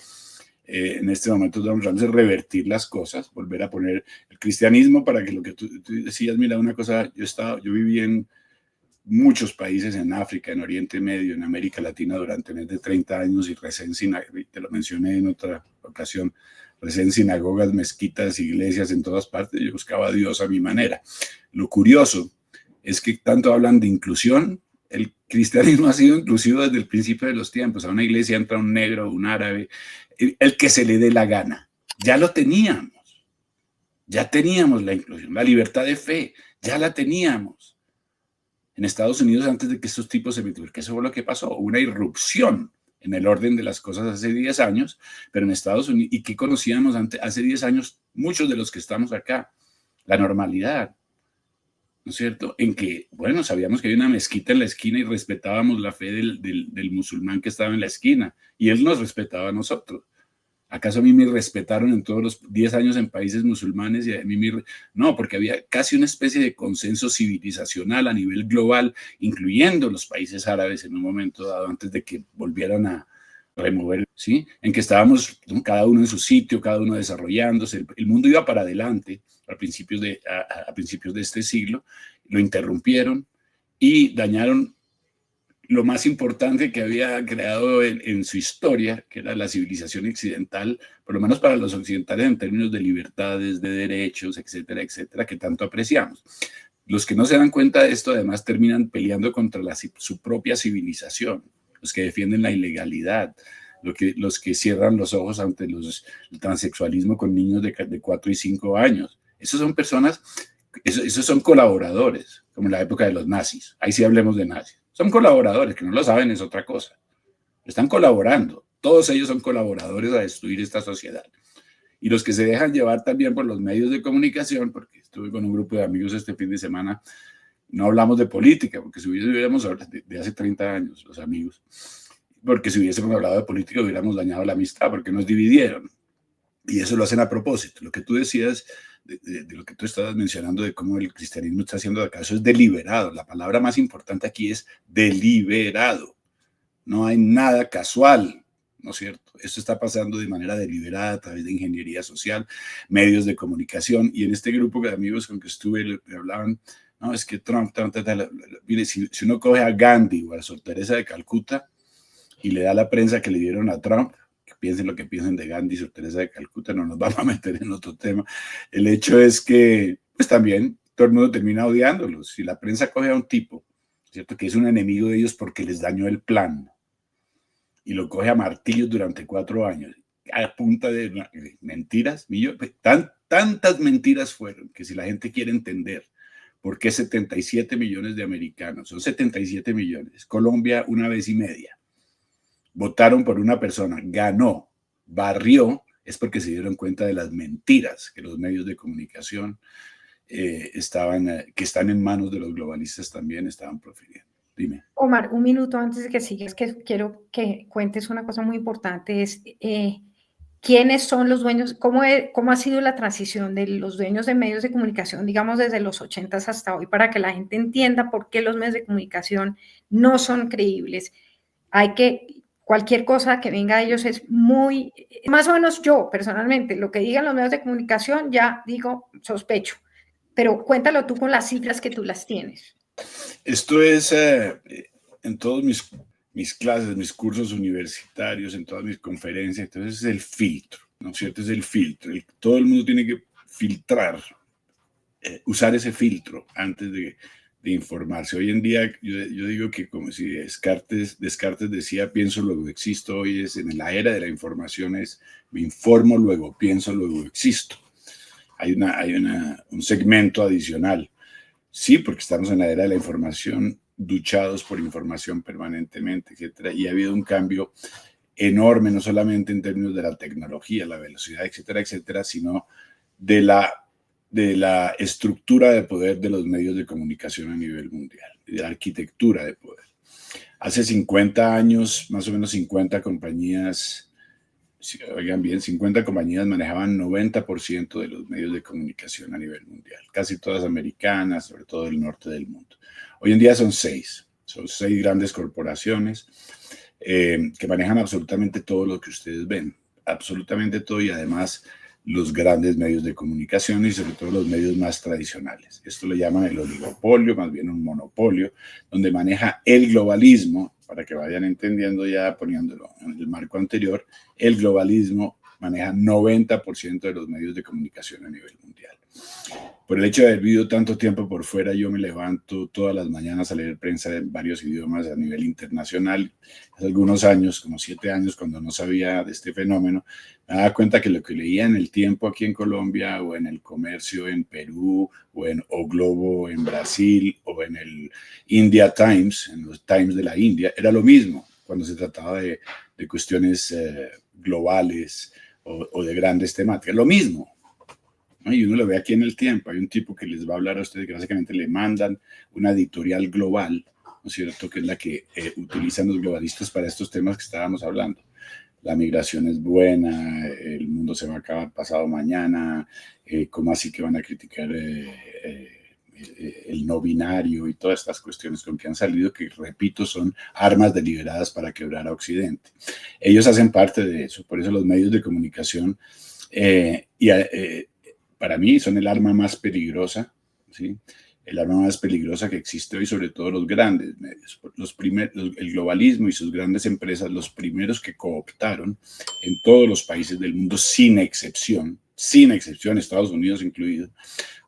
en este momento Donald Trump es revertir las cosas, volver a poner el cristianismo para que lo que tú decías, mira, una cosa, yo viví en muchos países en África, en Oriente Medio, en América Latina durante más de 30 años y recé en te lo mencioné en otra ocasión, recé en sinagogas, mezquitas, iglesias, en todas partes, yo buscaba a Dios a mi manera. Lo curioso es que tanto hablan de inclusión, el cristianismo ha sido inclusivo desde el principio de los tiempos. A una iglesia entra un negro, un árabe, el que se le dé la gana. Ya lo teníamos. Ya teníamos la inclusión, la libertad de fe, ya la teníamos. En Estados Unidos, antes de que estos tipos se metieran, que eso fue lo que pasó, una irrupción en el orden de las cosas hace 10 años, pero en Estados Unidos, ¿y qué conocíamos hace 10 años muchos de los que estamos acá? La normalidad, ¿no es cierto? En que, bueno, sabíamos que había una mezquita en la esquina y respetábamos la fe del musulmán que estaba en la esquina, y él nos respetaba a nosotros. ¿Acaso a mí me respetaron en todos los 10 años en países musulmanes? Y a mí no, porque había casi una especie de consenso civilizacional a nivel global, incluyendo los países árabes en un momento dado, antes de que volvieran a remover, ¿sí? En que estábamos cada uno en su sitio, cada uno desarrollándose. El mundo iba para adelante a principios de este siglo, lo interrumpieron y dañaron lo más importante que había creado en su historia, que era la civilización occidental, por lo menos para los occidentales en términos de libertades, de derechos, etcétera, etcétera, que tanto apreciamos. Los que no se dan cuenta de esto además terminan peleando contra su propia civilización, los que defienden la ilegalidad, los que cierran los ojos ante el transexualismo con niños de 4 y 5 años. Esos son personas, esos son colaboradores, como en la época de los nazis. Ahí sí hablemos de nazis. Son colaboradores, que no lo saben es otra cosa. Están colaborando. Todos ellos son colaboradores a destruir esta sociedad. Y los que se dejan llevar también por los medios de comunicación, porque estuve con un grupo de amigos este fin de semana, no hablamos de política, porque si hubiéramos hablado de hace 30 años, los amigos, porque si hubiésemos hablado de política hubiéramos dañado la amistad, porque nos dividieron. Y eso lo hacen a propósito. Lo que tú decías, de lo que tú estabas mencionando, de cómo el cristianismo está haciendo acá, eso es deliberado. La palabra más importante aquí es deliberado. No hay nada casual, ¿no es cierto? Esto está pasando de manera deliberada a través de ingeniería social, medios de comunicación. Y en este grupo de amigos con que estuve, le hablaban, no, es que Trump, mire, si uno coge a Gandhi o a Sor Teresa de Calcuta y le da la prensa que le dieron a Trump, que piensen lo que piensen de Gandhi y Sor Teresa de Calcuta, no nos vamos a meter en otro tema. El hecho es que, pues también, todo el mundo termina odiándolos. Si la prensa coge a un tipo, ¿cierto?, que es un enemigo de ellos porque les dañó el plan, y lo coge a martillos durante 4 años, a punta de mentiras, tantas mentiras fueron, que si la gente quiere entender por qué 77 millones de americanos, son 77 millones, Colombia 1,5 veces, votaron por una persona, ganó, barrió, es porque se dieron cuenta de las mentiras que los medios de comunicación que están en manos de los globalistas también estaban profiriendo. Dime. Omar, un minuto antes de que sigas, que quiero que cuentes una cosa muy importante, es quiénes son los dueños, cómo ha sido la transición de los dueños de medios de comunicación, digamos, desde los 80 hasta hoy, para que la gente entienda por qué los medios de comunicación no son creíbles. Cualquier cosa que venga de ellos es más o menos yo, personalmente, lo que digan los medios de comunicación, ya digo, sospecho, pero cuéntalo tú con las cifras que tú las tienes. Esto es en todos mis clases, mis cursos universitarios, en todas mis conferencias, entonces es el filtro, ¿no es cierto? Es el filtro. Todo el mundo tiene que filtrar, usar ese filtro antes de informarse. Hoy en día yo digo que como si Descartes decía, pienso, luego existo. Hoy es en la era de la información, es me informo, luego pienso, luego existo. Hay un segmento adicional. Sí, porque estamos en la era de la información, duchados por información permanentemente, etcétera, y ha habido un cambio enorme, no solamente en términos de la tecnología, la velocidad, etcétera, etcétera, sino de la estructura de poder de los medios de comunicación a nivel mundial, de la arquitectura de poder. Hace 50 años, más o menos 50 compañías, oigan bien, 50 compañías manejaban 90% de los medios de comunicación a nivel mundial, casi todas americanas, sobre todo del norte del mundo. Hoy en día son 6 grandes corporaciones que manejan absolutamente todo lo que ustedes ven, absolutamente todo, y además los grandes medios de comunicación y sobre todo los medios más tradicionales. Esto lo llaman el oligopolio, más bien un monopolio, donde maneja el globalismo. Para que vayan entendiendo, ya poniéndolo en el marco anterior, el globalismo maneja 90% de los medios de comunicación a nivel mundial. Por el hecho de haber vivido tanto tiempo por fuera, yo me levanto todas las mañanas a leer prensa en varios idiomas a nivel internacional. Hace algunos años, como 7 años, cuando no sabía de este fenómeno, me daba cuenta que lo que leía en El Tiempo aquí en Colombia, o en El Comercio en Perú, o en O Globo en Brasil, o en el India Times, en los Times de la India, era lo mismo cuando se trataba de cuestiones globales o de grandes temáticas. Lo mismo. Y uno lo ve aquí en El Tiempo, hay un tipo que les va a hablar a ustedes que básicamente le mandan una editorial global, ¿no es cierto?, que es la que utilizan los globalistas para estos temas que estábamos hablando. La migración es buena, el mundo se va a acabar pasado mañana, ¿cómo así que van a criticar el no binario y todas estas cuestiones con que han salido, que repito, son armas deliberadas para quebrar a Occidente? Ellos hacen parte de eso, por eso los medios de comunicación para mí son el arma más peligrosa, ¿sí? El arma más peligrosa que existe hoy, sobre todo los grandes medios. El globalismo y sus grandes empresas, los primeros que cooptaron en todos los países del mundo, sin excepción, Estados Unidos incluido,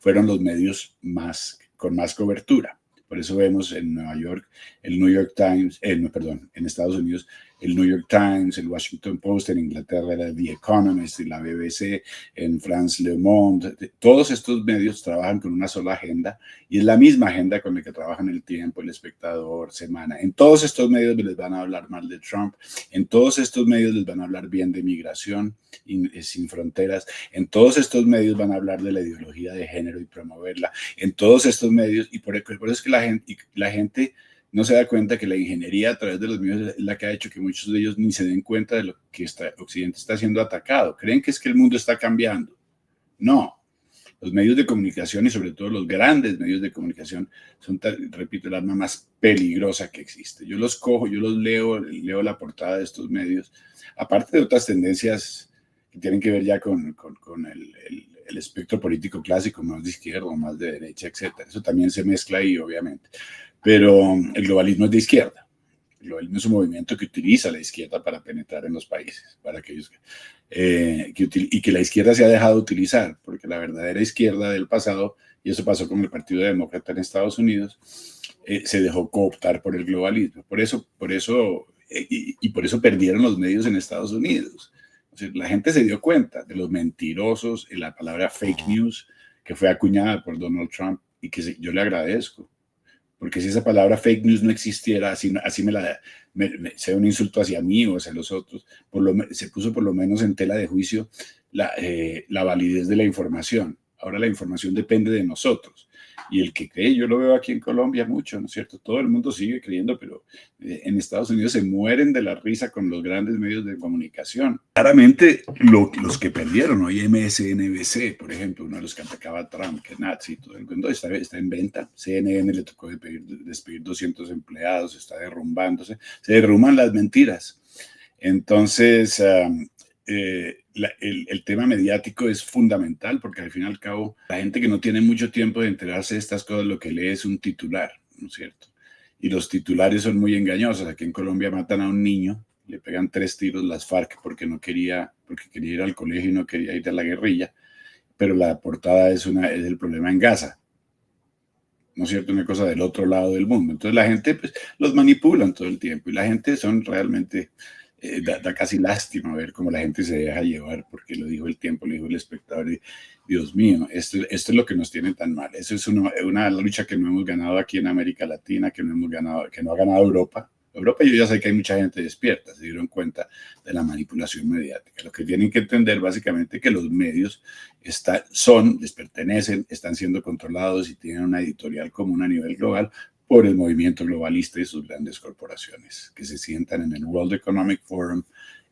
fueron los medios con más cobertura. Por eso vemos en Nueva York el New York Times, en Estados Unidos, el New York Times, el Washington Post, en Inglaterra era The Economist y la BBC, en France Le Monde. Todos estos medios trabajan con una sola agenda y es la misma agenda con la que trabajan El Tiempo, El Espectador, Semana. En todos estos medios les van a hablar mal de Trump, en todos estos medios les van a hablar bien de migración sin fronteras, en todos estos medios van a hablar de la ideología de género y promoverla, en todos estos medios, y por eso es que la gente no se da cuenta que la ingeniería a través de los medios es la que ha hecho que muchos de ellos ni se den cuenta de lo que Occidente está siendo atacado. Creen que es que el mundo está cambiando. No. Los medios de comunicación y sobre todo los grandes medios de comunicación son, repito, el arma más peligrosa que existe. Yo los cojo, yo los leo la portada de estos medios, aparte de otras tendencias que tienen que ver ya con el espectro político clásico, más de izquierda o más de derecha, etcétera. Eso también se mezcla ahí, obviamente. Pero el globalismo es de izquierda. El globalismo es un movimiento que utiliza la izquierda para penetrar en los países, para aquellos y que la izquierda se ha dejado utilizar, porque la verdadera izquierda del pasado, y eso pasó con el Partido Demócrata en Estados Unidos, se dejó cooptar por el globalismo. Por eso perdieron los medios en Estados Unidos. O sea, la gente se dio cuenta de los mentirosos y la palabra fake news que fue acuñada por Donald Trump y que yo le agradezco. Porque si esa palabra fake news no existiera, así sea un insulto hacia mí o hacia los otros, se puso por lo menos en tela de juicio la validez de la información. Ahora la información depende de nosotros. Y el que cree, yo lo veo aquí en Colombia mucho, ¿no es cierto? Todo el mundo sigue creyendo, pero en Estados Unidos se mueren de la risa con los grandes medios de comunicación. Claramente, los que perdieron, hoy MSNBC, por ejemplo, uno de los que atacaba a Trump, que es nazi, todo el mundo está en venta. CNN le tocó despedir 200 empleados, está derrumbándose. Se derrumban las mentiras. Entonces, el tema mediático es fundamental porque al fin y al cabo la gente que no tiene mucho tiempo de enterarse de estas cosas lo que lee es un titular, ¿no es cierto? Y los titulares son muy engañosos. Aquí en Colombia matan a un niño, le pegan 3 tiros las FARC porque quería ir al colegio y no quería ir a la guerrilla, pero la portada es el problema en Gaza, ¿no es cierto? Una cosa del otro lado del mundo. Entonces la gente pues, los manipulan todo el tiempo y la gente son realmente... da casi lástima ver cómo la gente se deja llevar porque lo dijo el tiempo, lo dijo el espectador. Y, Dios mío, esto es lo que nos tiene tan mal. Eso es una lucha que no hemos ganado aquí en América Latina, que no ha ganado Europa. Europa, yo ya sé que hay mucha gente despierta, se dieron cuenta de la manipulación mediática. Lo que tienen que entender básicamente que los medios les pertenecen, están siendo controlados y tienen una editorial común a nivel global por el movimiento globalista y sus grandes corporaciones que se sientan en el World Economic Forum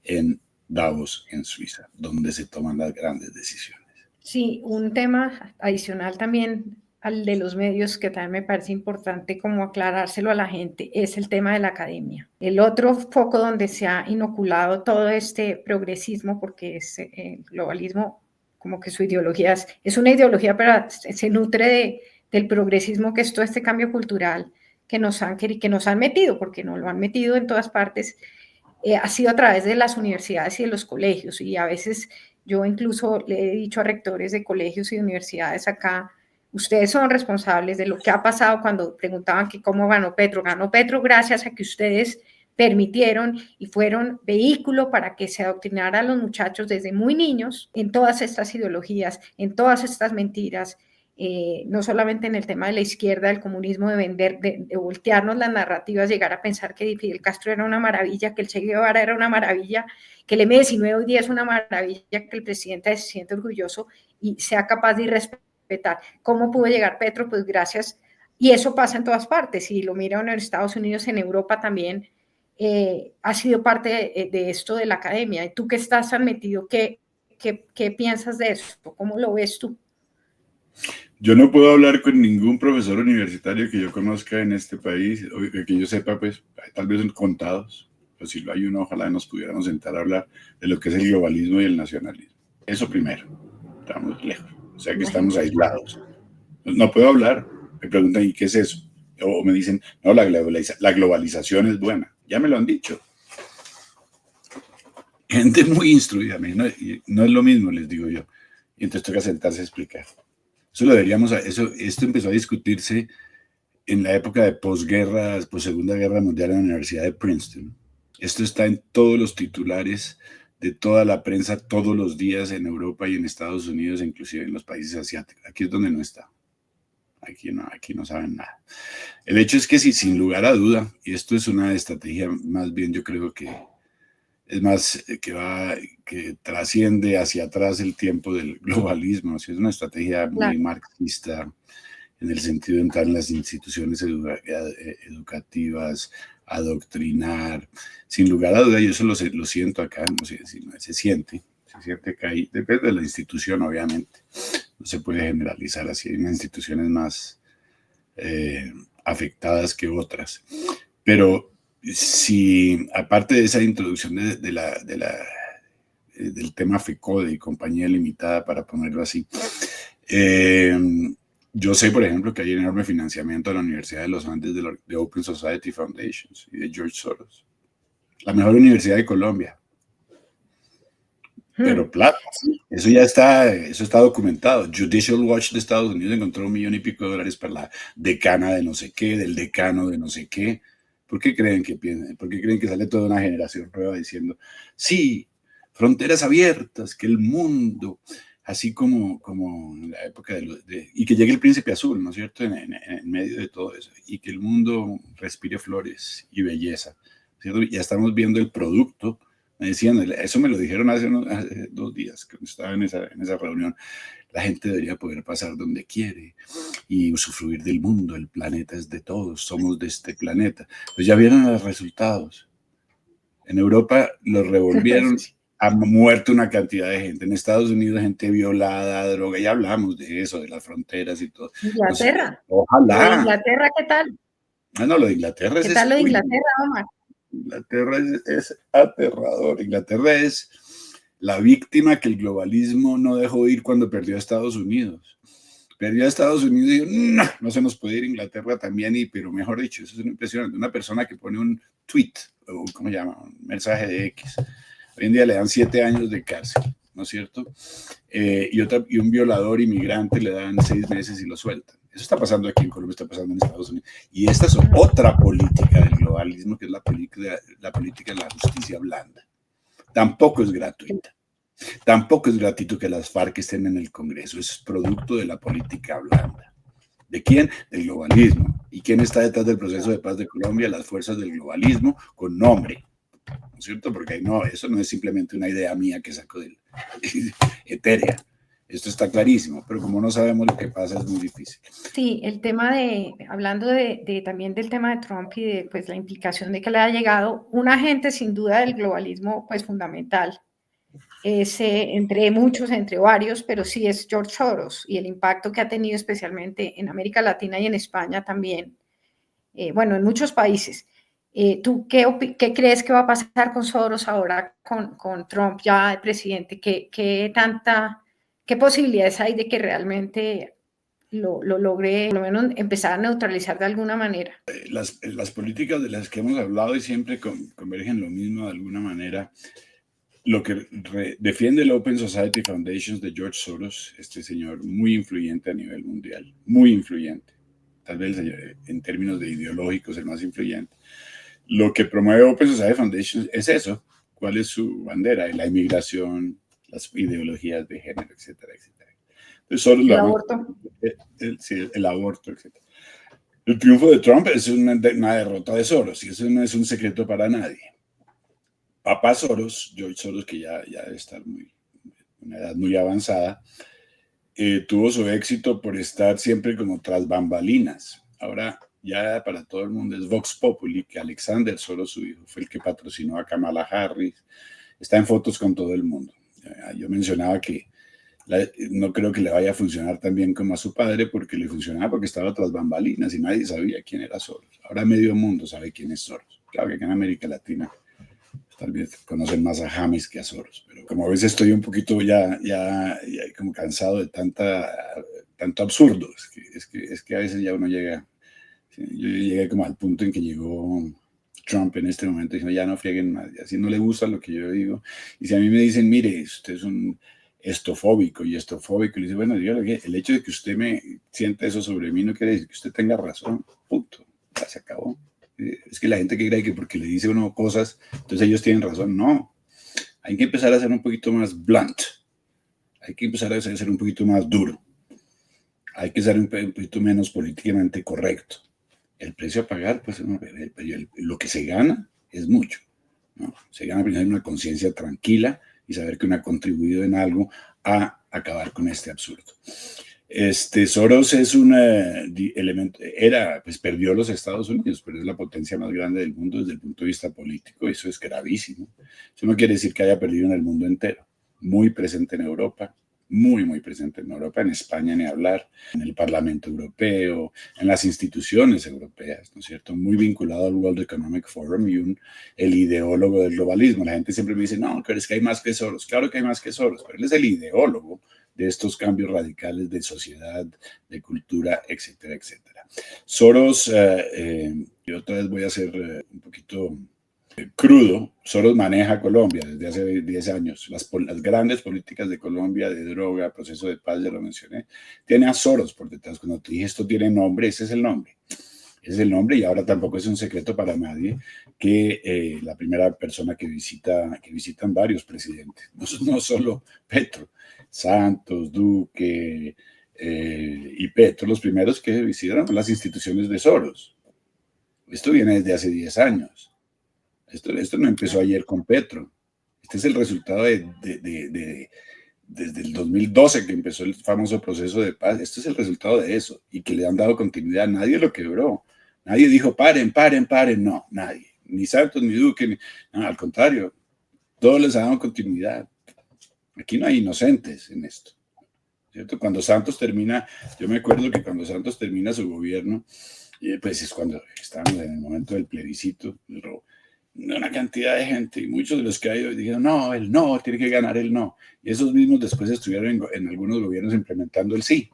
en Davos, en Suiza, donde se toman las grandes decisiones. Sí, un tema adicional también al de los medios que también me parece importante como aclarárselo a la gente es el tema de la academia. El otro foco donde se ha inoculado todo este progresismo, porque es el globalismo, como que su ideología es una ideología, pero se nutre del progresismo, que es todo este cambio cultural que nos han metido, porque nos lo han metido en todas partes, ha sido a través de las universidades y de los colegios, y a veces yo incluso le he dicho a rectores de colegios y universidades acá, ustedes son responsables de lo que ha pasado cuando preguntaban que cómo ganó Petro. Ganó Petro gracias a que ustedes permitieron y fueron vehículo para que se adoctrinara a los muchachos desde muy niños en todas estas ideologías, en todas estas mentiras, no solamente en el tema de la izquierda, del comunismo, de vender, de voltearnos las narrativas, llegar a pensar que Fidel Castro era una maravilla, que el Che Guevara era una maravilla, que el M-19 hoy día es una maravilla, que el presidente se siente orgulloso y sea capaz de respetar. ¿Cómo pudo llegar Petro? Pues gracias, y eso pasa en todas partes, si lo miran en Estados Unidos, en Europa también, ha sido parte de esto de la academia. ¿Tú que estás tan metido, qué piensas de eso? ¿Cómo lo ves tú? Yo no puedo hablar con ningún profesor universitario que yo conozca en este país, o que yo sepa, pues tal vez contados, pues si lo hay uno, ojalá nos pudiéramos sentar a hablar de lo que es el globalismo y el nacionalismo. Eso primero, estamos lejos, o sea que estamos aislados. No puedo hablar, me preguntan, ¿y qué es eso? O me dicen, no, la globalización es buena, ya me lo han dicho. Gente muy instruida, no es lo mismo, les digo yo. Y entonces toca sentarse a explicar. Esto empezó a discutirse en la época de posguerra, Segunda Guerra Mundial en la Universidad de Princeton. Esto está en todos los titulares de toda la prensa todos los días en Europa y en Estados Unidos, inclusive en los países asiáticos. Aquí es donde no está. Aquí no saben nada. El hecho es que sí, sin lugar a duda, y esto es una estrategia más bien, yo creo que es más que trasciende hacia atrás el tiempo del globalismo. Es una estrategia muy marxista en el sentido de entrar en las instituciones educativas, adoctrinar. Sin lugar a duda, yo eso lo siento acá, no sé si se siente que ahí, depende de la institución, obviamente. No se puede generalizar así, hay unas instituciones más afectadas que otras. Pero si, aparte de esa introducción del tema FECODE y compañía limitada, para ponerlo así, yo sé, por ejemplo, que hay enorme financiamiento a la Universidad de los Andes de Open Society Foundations y de George Soros. La mejor universidad de Colombia. Pero plata, eso está documentado. Judicial Watch de Estados Unidos encontró $1.000.000 y pico para la decana de no sé qué, del decano de no sé qué. ¿Por qué creen que piensan? ¿Por qué creen que sale toda una generación nueva diciendo, sí, fronteras abiertas, que el mundo, así como en la época y que llegue el príncipe azul, ¿no es cierto?, en medio de todo eso, y que el mundo respire flores y belleza, ¿cierto? Ya estamos viendo el producto Me decían, eso me lo dijeron hace 2 días, que estaba en esa reunión. La gente debería poder pasar donde quiere y usufruir del mundo. El planeta es de todos, somos de este planeta. Pues ya vieron los resultados. En Europa los revolvieron, ha muerto una cantidad de gente. En Estados Unidos, gente violada, droga. Ya hablamos de eso, de las fronteras y todo. Entonces, Inglaterra. Lo de ojalá. Inglaterra, ¿qué tal? No, lo de Inglaterra ¿Qué tal lo de Inglaterra, Omar? Inglaterra es aterrador. Inglaterra es la víctima que el globalismo no dejó ir cuando perdió a Estados Unidos. Perdió a Estados Unidos y dijo, no se nos puede ir a Inglaterra también, pero mejor dicho, eso es impresionante. Una persona que pone un tweet, o ¿cómo se llama? Un mensaje de X. Hoy en día le dan 7 años de cárcel, ¿no es cierto? Y un violador inmigrante le dan 6 meses y lo sueltan. Eso está pasando aquí en Colombia, está pasando en Estados Unidos. Y esta es otra política del globalismo, que es la política de la justicia blanda. Tampoco es gratuita. Tampoco es gratuito que las FARC estén en el Congreso. Es producto de la política blanda. ¿De quién? Del globalismo. ¿Y quién está detrás del proceso de paz de Colombia? Las fuerzas del globalismo con nombre. ¿No es cierto? Porque no, eso no es simplemente una idea mía que saco de etérea. Esto está clarísimo, pero como no sabemos lo que pasa es muy difícil. Sí, el tema hablando también del tema de Trump y de pues, la implicación de que le ha llegado un agente sin duda del globalismo pues fundamental, es entre muchos, entre varios, pero sí es George Soros y el impacto que ha tenido especialmente en América Latina y en España también, bueno, en muchos países. ¿Tú qué crees que va a pasar con Soros ahora con Trump ya de presidente? ¿Qué posibilidades hay de que realmente lo logré, por lo menos empezar a neutralizar de alguna manera? Las políticas de las que hemos hablado y siempre convergen lo mismo de alguna manera. Lo que defiende el Open Society Foundations de George Soros, este señor muy influyente a nivel mundial, muy influyente, tal vez en términos de ideológicos el más influyente. Lo que promueve Open Society Foundations es eso. ¿Cuál es su bandera? La inmigración, las ideologías de género, etcétera, etcétera. Entonces, Soros El aborto. el aborto, etcétera. El triunfo de Trump es una derrota de Soros y eso no es un secreto para nadie. Papá Soros, George Soros, que ya debe estar una edad muy avanzada, tuvo su éxito por estar siempre como tras bambalinas. Ahora ya para todo el mundo es Vox Populi, que Alexander Soros, su hijo, fue el que patrocinó a Kamala Harris. Está en fotos con todo el mundo. Yo mencionaba que no creo que le vaya a funcionar tan bien como a su padre, porque le funcionaba porque estaba tras bambalinas y nadie sabía quién era Soros. Ahora medio mundo sabe quién es Soros. Claro que acá en América Latina tal vez conocen más a James que a Soros, pero como a veces estoy un poquito ya como cansado de tanto absurdo, es que a veces ya uno llega, yo llegué como al punto en que llegó Trump en este momento, diciendo ya no frieguen más, así no le gusta lo que yo digo, y si a mí me dicen, mire, usted es un estofóbico, y le dice, bueno, yo, el hecho de que usted me sienta eso sobre mí no quiere decir que usted tenga razón, punto, ya se acabó. Es que la gente que cree que porque le dice uno cosas, entonces ellos tienen razón. No, hay que empezar a ser un poquito más blunt, hay que empezar a ser un poquito más duro, hay que ser un poquito menos políticamente correcto. El precio a pagar, pues lo que se gana es mucho, ¿no? Se gana primero una conciencia tranquila y saber que uno ha contribuido en algo a acabar con este absurdo. Soros es un elemento, pues perdió los Estados Unidos, pero es la potencia más grande del mundo desde el punto de vista político, eso es gravísimo. Eso no quiere decir que haya perdido en el mundo entero. Muy presente en Europa, muy presente en Europa, en España ni hablar, en el Parlamento Europeo, en las instituciones europeas, ¿no es cierto? Muy vinculado al World Economic Forum y el ideólogo del globalismo. La gente siempre me dice, no, pero es que hay más que Soros. Claro que hay más que Soros, pero él es el ideólogo de estos cambios radicales de sociedad, de cultura, etcétera, etcétera. Soros, y otra vez voy a ser un poquito crudo, Soros maneja Colombia desde hace 10 años. Las grandes políticas de Colombia, de droga, proceso de paz, ya lo mencioné, tiene a Soros por detrás. Cuando te dije esto tiene nombre, ese es el nombre. Ese es el nombre y ahora tampoco es un secreto para nadie que la primera persona que visitan varios presidentes, no solo Petro, Santos, Duque y Petro, los primeros que visitaron las instituciones de Soros. Esto viene desde hace 10 años. Esto no empezó ayer con Petro. Este es el resultado desde el 2012 que empezó el famoso proceso de paz. Este es el resultado de eso y que le han dado continuidad. Nadie lo quebró. Nadie dijo paren, paren, paren. No, nadie. Ni Santos, ni Duque. No, al contrario, todos les han dado continuidad. Aquí no hay inocentes en esto. ¿Cierto? Cuando Santos termina, yo me acuerdo que cuando Santos termina su gobierno, pues es cuando estábamos en el momento del plebiscito, una cantidad de gente y muchos de los que hay dijeron, no, el no, tiene que ganar el no. Y esos mismos después estuvieron en algunos gobiernos implementando el sí.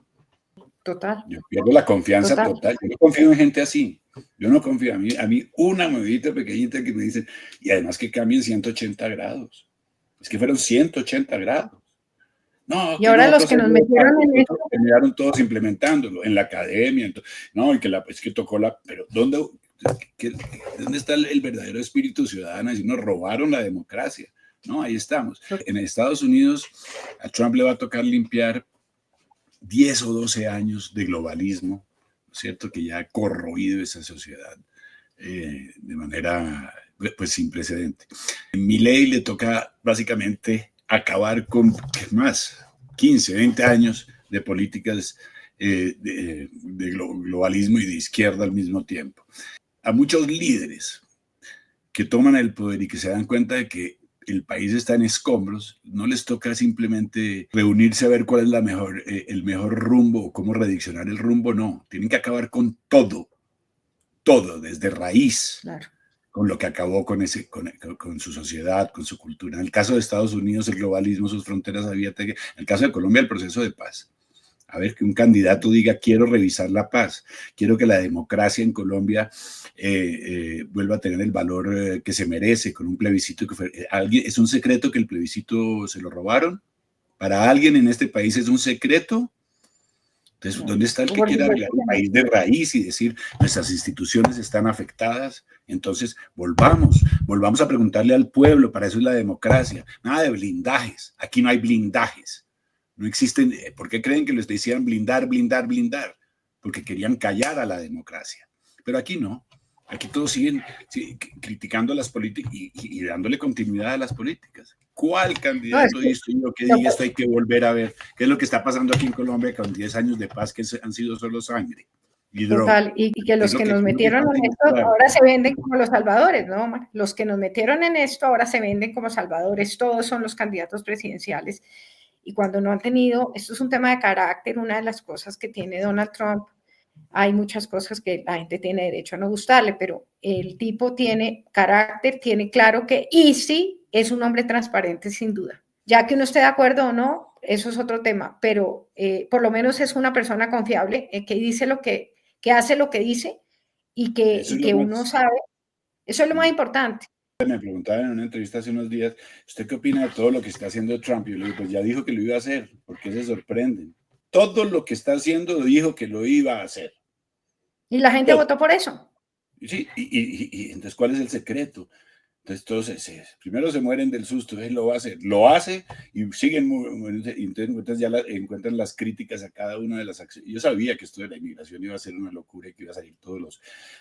Total. Yo pierdo la confianza total. Yo no confío en gente así. Yo no confío. A mí una movidita pequeñita que me dicen, y además que cambien 180 grados. Es que fueron 180 grados. No, y ahora los que nos metieron en esto terminaron todos implementándolo en la academia. No, y que es que tocó pero ¿dónde está el verdadero espíritu ciudadano? Si nos robaron la democracia. No, ahí estamos. En Estados Unidos a Trump le va a tocar limpiar 10 o 12 años de globalismo, ¿no es cierto? Que ya ha corroído esa sociedad de manera pues sin precedente. En Milei le toca básicamente acabar con, ¿qué más? 15, 20 años de políticas de globalismo y de izquierda al mismo tiempo. A muchos líderes que toman el poder y que se dan cuenta de que el país está en escombros, no les toca simplemente reunirse a ver cuál es el mejor rumbo o cómo rediccionar el rumbo, no. Tienen que acabar con todo, desde raíz. Claro. Con lo que acabó con su sociedad, con su cultura. En el caso de Estados Unidos, el globalismo, sus fronteras abiertas. En el caso de Colombia, el proceso de paz. A ver, que un candidato diga, quiero revisar la paz, quiero que la democracia en Colombia vuelva a tener el valor que se merece, con un plebiscito ¿es un secreto que el plebiscito se lo robaron? ¿Para alguien en este país es un secreto? Entonces, ¿dónde está el que quiera arreglar el país de raíz y decir nuestras instituciones están afectadas? Entonces, volvamos a preguntarle al pueblo, para eso es la democracia. Nada de blindajes, aquí no hay blindajes. No existen, ¿por qué creen que les decían blindar, blindar, blindar? Porque querían callar a la democracia. Pero aquí no, aquí todos siguen criticando las políticas y dándole continuidad a las políticas. ¿Cuál candidato dice que diga esto hay que volver a ver? ¿Qué es lo que está pasando aquí en Colombia con 10 años de paz que han sido solo sangre y droga? Total, y que los que nos metieron en esto ahora se venden como los salvadores, ¿no, Omar? Los que nos metieron en esto ahora se venden como salvadores, todos son los candidatos presidenciales. Y cuando no han tenido, esto es un tema de carácter, una de las cosas que tiene Donald Trump, hay muchas cosas que la gente tiene derecho a no gustarle, pero el tipo tiene carácter, tiene claro que Easy es un hombre transparente sin duda. Ya que uno esté de acuerdo o no, eso es otro tema, pero por lo menos es una persona confiable que dice que hace lo que dice y que uno sabe. Eso es lo más importante. Me preguntaban en una entrevista hace unos días, ¿usted qué opina de todo lo que está haciendo Trump? Y yo le digo, pues ya dijo que lo iba a hacer, ¿por qué se sorprenden? Todo lo que está haciendo dijo que lo iba a hacer. Y la gente votó por eso. Sí, y entonces, ¿cuál es el secreto? Entonces, todos primero se mueren del susto, él lo va a hacer, lo hace y siguen, y entonces ya encuentran las críticas a cada una de las acciones. Yo sabía que esto de la inmigración iba a ser una locura y que iba a salir todos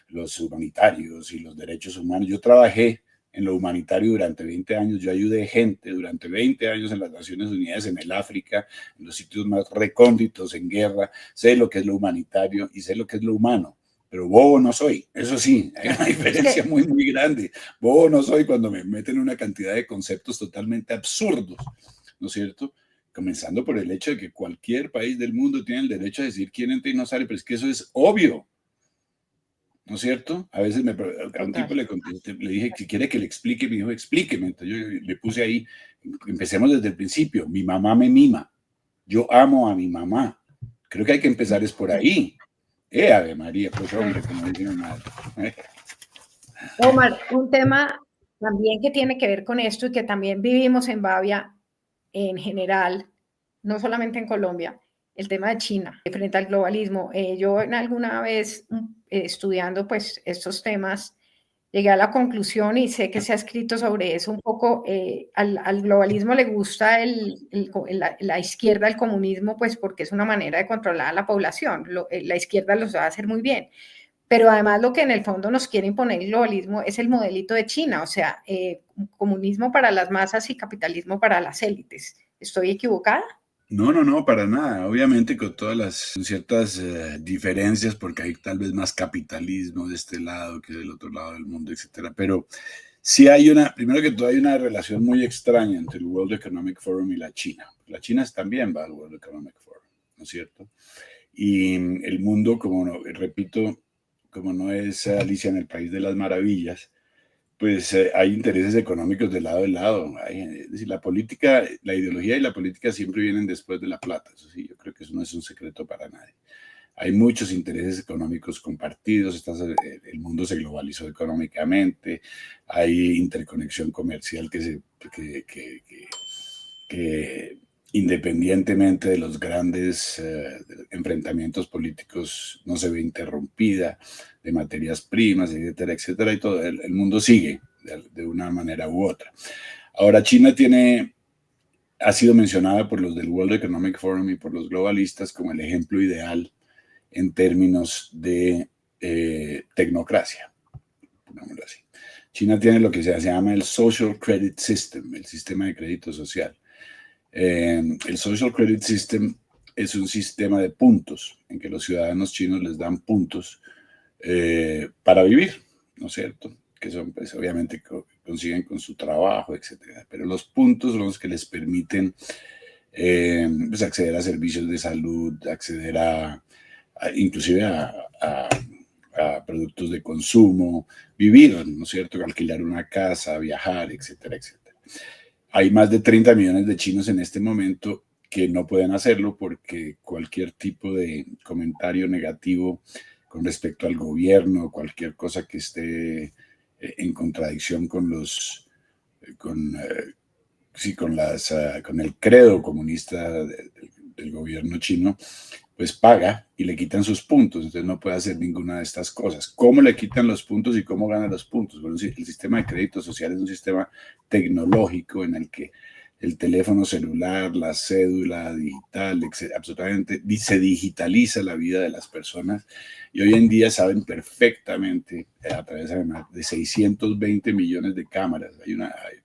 los humanitarios y los derechos humanos. Yo trabajé en lo humanitario durante 20 años, yo ayudé gente durante 20 años en las Naciones Unidas, en el África, en los sitios más recónditos, en guerra, sé lo que es lo humanitario y sé lo que es lo humano. Pero bobo no soy, eso sí, hay una diferencia muy, muy grande. Bobo no soy cuando me meten una cantidad de conceptos totalmente absurdos, ¿no es cierto? Comenzando por el hecho de que cualquier país del mundo tiene el derecho a decir quién entra y no sale, pero es que eso es obvio, ¿no es cierto? A veces a un tipo le contesté, le dije, si quiere que le explique, me dijo, explíqueme. Entonces yo le puse ahí, empecemos desde el principio, mi mamá me mima, yo amo a mi mamá. Creo que hay que empezar es por ahí. Ave María, pues hombre, como dice mi madre. Omar, un tema también que tiene que ver con esto y que también vivimos en Bavia en general, no solamente en Colombia, el tema de China, frente al globalismo. Yo en alguna vez estudiando pues estos temas, llegué a la conclusión y sé que se ha escrito sobre eso un poco, al globalismo le gusta la izquierda, el comunismo, pues porque es una manera de controlar a la población, la izquierda lo sabe hacer muy bien, Pero además lo que en el fondo nos quiere imponer el globalismo es el modelito de China, o sea, comunismo para las masas y capitalismo para las élites. ¿Estoy equivocada? No, para nada. Obviamente con todas las ciertas diferencias, porque hay tal vez más capitalismo de este lado que del otro lado del mundo, etcétera. Pero sí hay primero que todo hay una relación muy extraña entre el World Economic Forum y la China. La China también va al World Economic Forum, ¿no es cierto? Y el mundo, como no, repito, como no es Alicia en el País de las Maravillas, pues hay intereses económicos de lado a lado. Es decir, la política, la ideología y la política siempre vienen después de la plata. Eso sí, yo creo que eso no es un secreto para nadie. Hay muchos intereses económicos compartidos, el mundo se globalizó económicamente, hay interconexión comercial que independientemente de los grandes enfrentamientos políticos no se ve interrumpida, de materias primas, etcétera, etcétera, y todo el mundo sigue de una manera u otra. Ahora China ha sido mencionada por los del World Economic Forum y por los globalistas como el ejemplo ideal en términos de tecnocracia, pongámoslo así. China tiene lo que se llama el Social Credit System, el sistema de crédito social. El Social Credit System es un sistema de puntos en que los ciudadanos chinos les dan puntos para vivir, ¿no es cierto? Que son, pues, obviamente consiguen con su trabajo, etcétera. Pero los puntos son los que les permiten pues acceder a servicios de salud, acceder inclusive a productos de consumo, vivir, ¿no es cierto? Alquilar una casa, viajar, etcétera, etcétera. Hay más de 30 millones de chinos en este momento que no pueden hacerlo porque cualquier tipo de comentario negativo con respecto al gobierno, cualquier cosa que esté en contradicción con el credo comunista del gobierno chino, pues paga y le quitan sus puntos, entonces no puede hacer ninguna de estas cosas. ¿Cómo le quitan los puntos y cómo gana los puntos? Bueno, el sistema de crédito social es un sistema tecnológico en el que el teléfono celular, la cédula digital, absolutamente se digitaliza la vida de las personas y hoy en día saben perfectamente, a través de 620 millones de cámaras,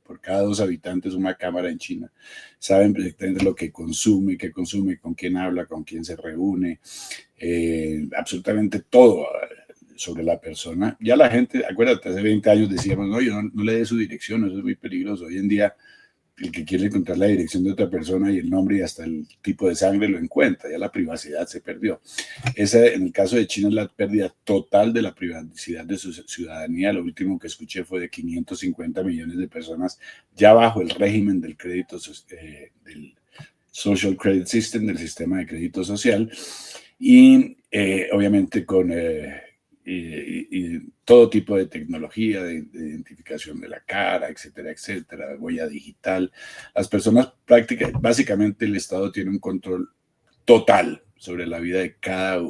por cada 2 habitantes una cámara en China, saben perfectamente lo que consume, qué consume, con quién habla, con quién se reúne, absolutamente todo sobre la persona. Ya la gente, acuérdate, hace 20 años decíamos, no, yo no le dé su dirección, eso es muy peligroso. Hoy en día el que quiere encontrar la dirección de otra persona y el nombre y hasta el tipo de sangre lo encuentra, ya la privacidad se perdió. Esa, en el caso de China, es la pérdida total de la privacidad de su ciudadanía. Lo último que escuché fue de 550 millones de personas ya bajo el régimen del crédito, del Social Credit System, del sistema de crédito social, y obviamente con y todo tipo de tecnología de identificación de la cara, etcétera, etcétera, huella digital. Las personas básicamente el Estado tiene un control total sobre la vida de cada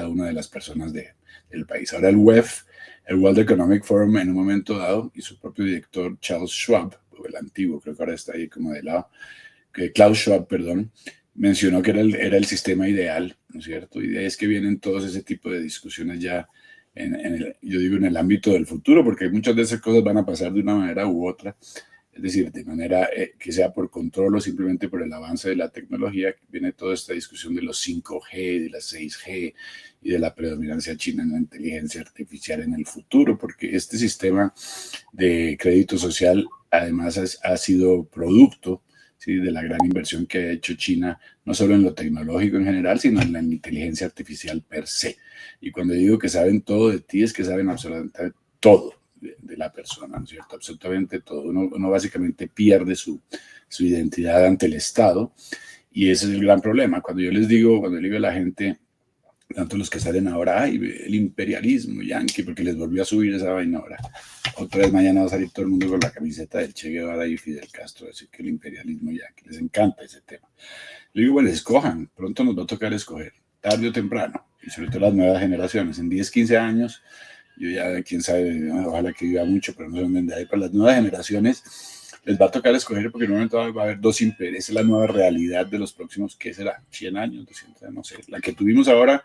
una de las personas del país. Ahora el WEF, el World Economic Forum, en un momento dado, y su propio director Charles Schwab, o el antiguo, creo que ahora está ahí como de lado, Klaus Schwab, perdón, mencionó que era el sistema ideal, ¿no es cierto? Y de ahí es que vienen todos ese tipo de discusiones ya, yo digo, en el ámbito del futuro, porque muchas de esas cosas van a pasar de una manera u otra, es decir, de manera que sea por control o simplemente por el avance de la tecnología. Viene toda esta discusión de los 5G, de las 6G y de la predominancia china en la inteligencia artificial en el futuro, porque este sistema de crédito social además ha sido producto, ¿sí?, de la gran inversión que ha hecho China, no solo en lo tecnológico en general, sino en la inteligencia artificial per se. Y cuando digo que saben todo de ti, es que saben absolutamente todo de la persona, ¿no es cierto? Absolutamente todo. Uno básicamente pierde su identidad ante el Estado, y ese es el gran problema. Cuando yo le digo a la gente, tanto los que salen ahora, ay, el imperialismo yanqui, porque les volvió a subir esa vaina ahora. Otra vez mañana va a salir todo el mundo con la camiseta del Che Guevara y Fidel Castro, decir que el imperialismo yanqui, les encanta ese tema. Le digo, bueno, escojan, pronto nos va a tocar escoger, tarde o temprano, y sobre todo las nuevas generaciones, en 10, 15 años, yo ya, quién sabe, ojalá que viva mucho, pero no sé dónde hay, para las nuevas generaciones les va a tocar escoger, porque en un momento va a haber 2 imperios. Esa es la nueva realidad de los próximos, ¿qué será? 100 años, 200 años, no sé. La que tuvimos ahora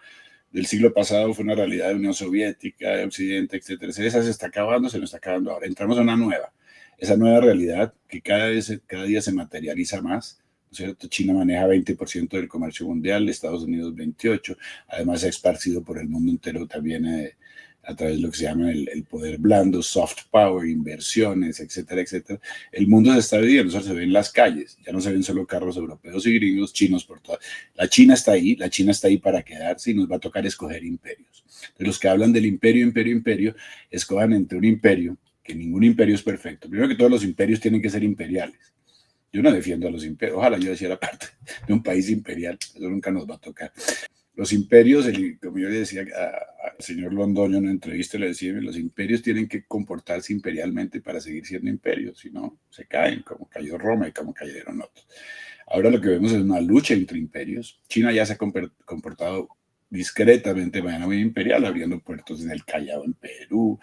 del siglo pasado fue una realidad de Unión Soviética, de Occidente, etcétera. Esa se está acabando, se nos está acabando ahora. Entramos a una nueva. Esa nueva realidad que cada día se materializa más, ¿no es cierto? China maneja 20% del comercio mundial, Estados Unidos 28%, además se ha esparcido por el mundo entero también a través de lo que se llama el poder blando, soft power, inversiones, etcétera, etcétera. El mundo se está dividiendo, eso se ve en las calles, ya no se ven solo carros europeos y gringos, chinos por todas. La China está ahí para quedarse y nos va a tocar escoger imperios. Entonces, los que hablan del imperio, escojan entre un imperio, que ningún imperio es perfecto. Primero que todos los imperios tienen que ser imperiales. Yo no defiendo a los imperios, ojalá yo hiciera parte de un país imperial, eso nunca nos va a tocar. Los imperios, como yo le decía al señor Londoño en una entrevista, le decía, los imperios tienen que comportarse imperialmente para seguir siendo imperios, si no, se caen, como cayó Roma y como cayeron otros. Ahora lo que vemos es una lucha entre imperios. China ya se ha comportado discretamente de manera muy imperial, abriendo puertos en el Callao, en Perú,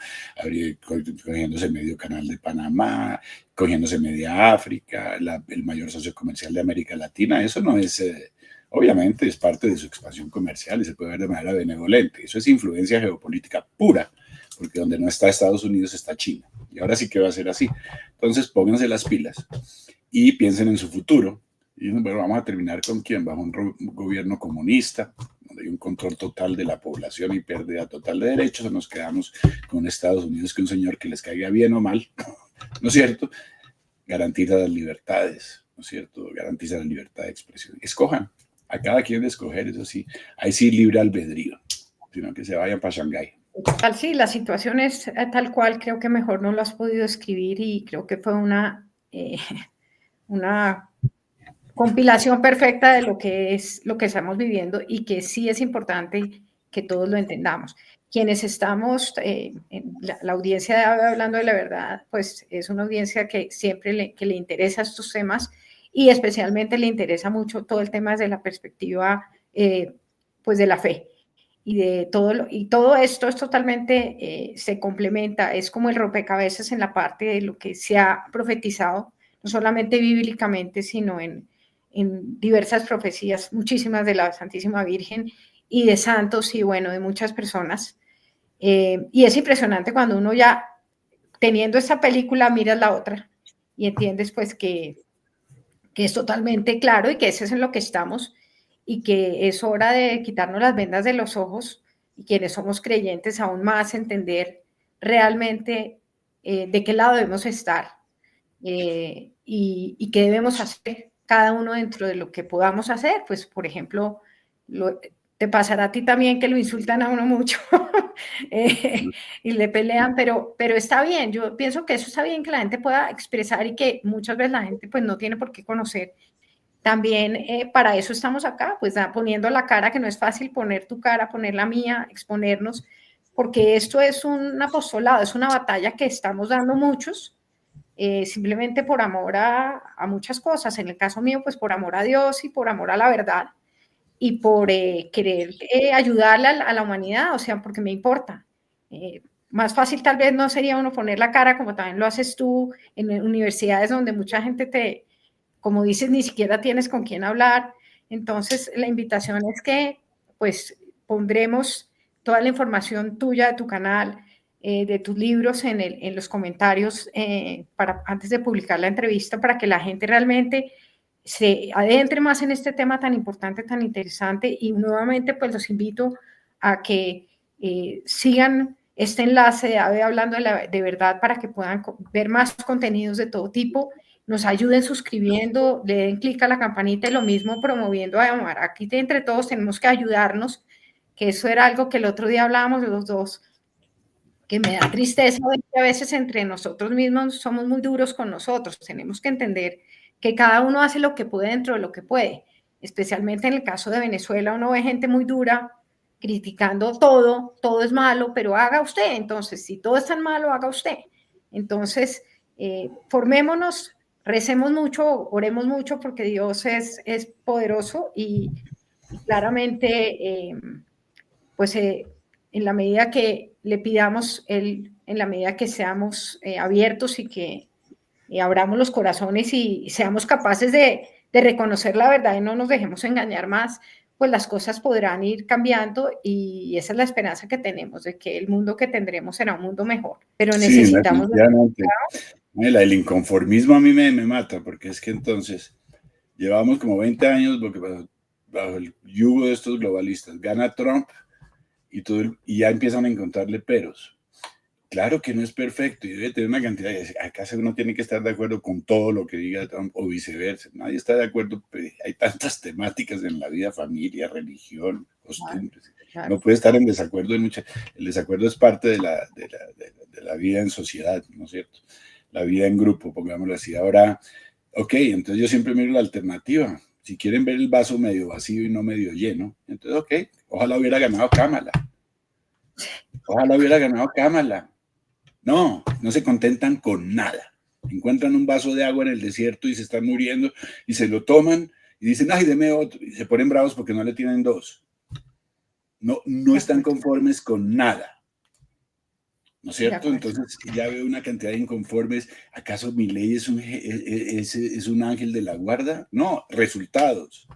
cogiéndose medio canal de Panamá, cogiéndose media África, el mayor socio comercial de América Latina. Eso no es... obviamente es parte de su expansión comercial y se puede ver de manera benevolente. Eso es influencia geopolítica pura, porque donde no está Estados Unidos está China. Y ahora sí que va a ser así. Entonces pónganse las pilas y piensen en su futuro. Y bueno, vamos a terminar con quién, bajo un gobierno comunista, donde hay un control total de la población y pérdida total de derechos, o nos quedamos con Estados Unidos, que un señor que les caiga bien o mal, ¿no es cierto?, garantiza las libertades, ¿no es cierto?, garantiza la libertad de expresión. Escojan, a cada quien de escoger, eso sí, ahí sí libre albedrío, sino que se vayan para Shanghái. Tal, sí, la situación es tal cual, creo que mejor no lo has podido escribir y creo que fue una compilación perfecta de lo que estamos viviendo y que sí es importante que todos lo entendamos. Quienes estamos, en la audiencia de Hablando de la Verdad, pues es una audiencia que siempre le interesa estos temas y especialmente le interesa mucho todo el tema desde la perspectiva pues de la fe. Y todo esto es totalmente, se complementa, es como el rompecabezas en la parte de lo que se ha profetizado, no solamente bíblicamente, sino en diversas profecías, muchísimas de la Santísima Virgen y de santos y bueno, de muchas personas. Y es impresionante cuando uno ya, teniendo esta película, miras la otra y entiendes pues que es totalmente claro y que eso es en lo que estamos y que es hora de quitarnos las vendas de los ojos y quienes somos creyentes aún más entender realmente de qué lado debemos estar y qué debemos hacer cada uno dentro de lo que podamos hacer. Pues, por ejemplo, te pasará a ti también que lo insultan a uno mucho y le pelean, pero está bien. Yo pienso que eso está bien, que la gente pueda expresar y que muchas veces la gente pues no tiene por qué conocer. También para eso estamos acá, pues poniendo la cara, que no es fácil poner tu cara, poner la mía, exponernos, porque esto es un apostolado, es una batalla que estamos dando muchos, simplemente por amor a muchas cosas. En el caso mío, pues por amor a Dios y por amor a la verdad y por querer ayudarle a la humanidad, o sea, porque me importa. Más fácil tal vez no sería uno poner la cara como también lo haces tú en universidades donde mucha gente como dices, ni siquiera tienes con quién hablar. Entonces, la invitación es que, pues, pondremos toda la información tuya de tu canal, de tus libros en los comentarios antes de publicar la entrevista para que la gente realmente se adentre más en este tema tan importante, tan interesante. Y nuevamente, pues, los invito a que sigan este enlace de Hablando de Verdad para que puedan ver más contenidos de todo tipo, nos ayuden suscribiendo, le den clic a la campanita y lo mismo promoviendo a Omar. Aquí entre todos tenemos que ayudarnos, que eso era algo que el otro día hablábamos de los dos, que me da tristeza ver que a veces entre nosotros mismos somos muy duros con nosotros. Tenemos que entender que cada uno hace lo que puede dentro de lo que puede. Especialmente en el caso de Venezuela, uno ve gente muy dura criticando todo es malo, pero haga usted. Entonces, si todo es tan malo, haga usted. Entonces, formémonos, recemos mucho, oremos mucho, porque Dios es poderoso y claramente, pues en la medida que le pidamos, en la medida que seamos abiertos y que abramos los corazones y seamos capaces de reconocer la verdad y no nos dejemos engañar más, pues las cosas podrán ir cambiando y esa es la esperanza que tenemos, de que el mundo que tendremos será un mundo mejor. Pero Sí, necesitamos... definitivamente. El inconformismo a mí me mata, porque es que entonces llevamos como 20 años bajo el yugo de estos globalistas. Gana Trump y ya empiezan a encontrarle peros. Claro que no es perfecto y debe tener una cantidad de... ¿Acaso uno tiene que estar de acuerdo con todo lo que diga Trump o viceversa? Nadie está de acuerdo. Hay tantas temáticas en la vida, familia, religión, costumbres. Claro. No puede estar en desacuerdo en muchas... El desacuerdo es parte de la vida en sociedad, ¿no es cierto? La vida en grupo, pongámoslo así. Ahora, ok, entonces yo siempre miro la alternativa. Si quieren ver el vaso medio vacío y no medio lleno, entonces, ok, ojalá hubiera ganado Kamala. Ojalá hubiera ganado Kamala. No, no se contentan con nada. Encuentran un vaso de agua en el desierto y se están muriendo y se lo toman y dicen, ay, deme otro. Y se ponen bravos porque no le tienen dos. No están conformes con nada. ¿No es cierto? Entonces ya veo una cantidad de inconformes. ¿Acaso Milei es un ángel de la guarda? No, resultados.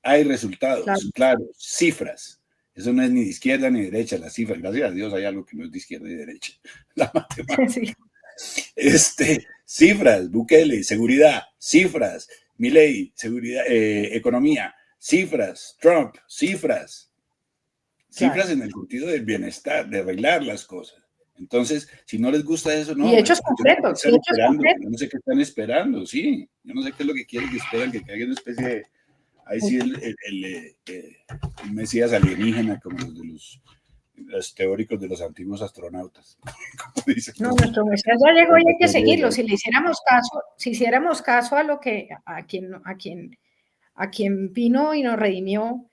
Hay resultados, claro, cifras. Eso no es ni de izquierda ni de derecha, las cifras. Gracias a Dios hay algo que no es de izquierda y de derecha. La matemática. Sí. Cifras, Bukele, seguridad, cifras, Milei, seguridad, economía, cifras, Trump, cifras. Cifras en el sentido del bienestar, de arreglar las cosas. Entonces, si no les gusta eso, no. Y hechos concretos. Yo no sé qué están esperando, sí. Yo no sé qué es lo que quieren que esperan, que caiga una especie de... Ahí sí el Mesías alienígena, como los teóricos de los antiguos astronautas. No, nuestro Mesías ya llegó y hay que seguirlo. Si le hiciéramos caso a lo que a quien vino y nos redimió,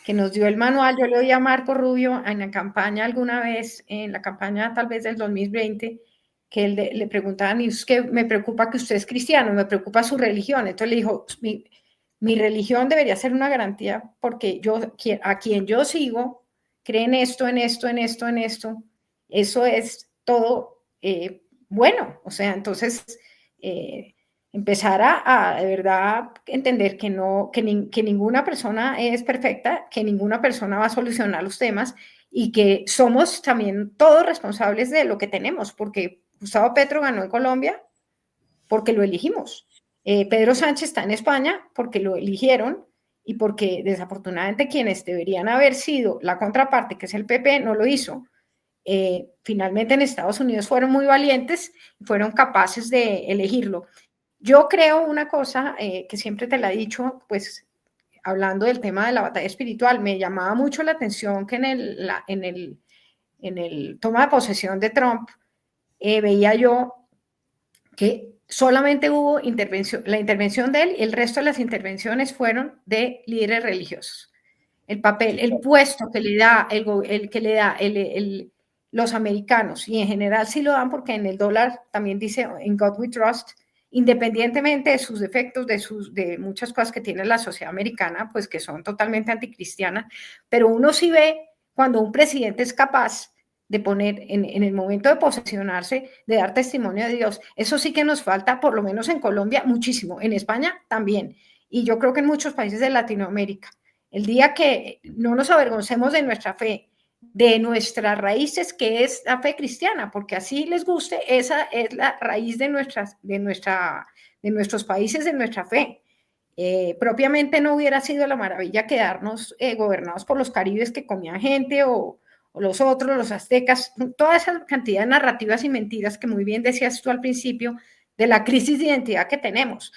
que nos dio el manual. Yo le oí a Marco Rubio en la campaña alguna vez, en la campaña tal vez del 2020, que le preguntaban, y es que me preocupa que usted es cristiano, me preocupa su religión. Entonces le dijo, mi religión debería ser una garantía porque a quien yo sigo cree en esto, en esto, en esto, en esto. Eso es todo bueno. O sea, entonces empezar a de verdad entender que ninguna persona es perfecta, que ninguna persona va a solucionar los temas y que somos también todos responsables de lo que tenemos, porque Gustavo Petro ganó en Colombia porque lo elegimos. Pedro Sánchez está en España porque lo eligieron y porque desafortunadamente quienes deberían haber sido la contraparte, que es el PP, no lo hizo. Finalmente en Estados Unidos fueron muy valientes y fueron capaces de elegirlo. Yo creo una cosa que siempre te la he dicho, pues hablando del tema de la batalla espiritual, me llamaba mucho la atención que en el toma de posesión de Trump veía yo que solamente hubo la intervención de él y el resto de las intervenciones fueron de líderes religiosos. El papel, el puesto que le da, los americanos, y en general sí lo dan porque en el dólar también dice "In God we trust", independientemente de sus defectos, de muchas cosas que tiene la sociedad americana, pues que son totalmente anticristianas, pero uno sí ve cuando un presidente es capaz de poner en el momento de posesionarse, de dar testimonio de Dios. Eso sí que nos falta, por lo menos en Colombia, muchísimo. En España también. Y yo creo que en muchos países de Latinoamérica. El día que no nos avergoncemos de nuestra fe, de nuestras raíces, que es la fe cristiana, porque así les guste, esa es la raíz de nuestros países, de nuestra fe. Propiamente no hubiera sido la maravilla quedarnos gobernados por los caribes que comían gente o los otros, los aztecas, toda esa cantidad de narrativas y mentiras que muy bien decías tú al principio de la crisis de identidad que tenemos,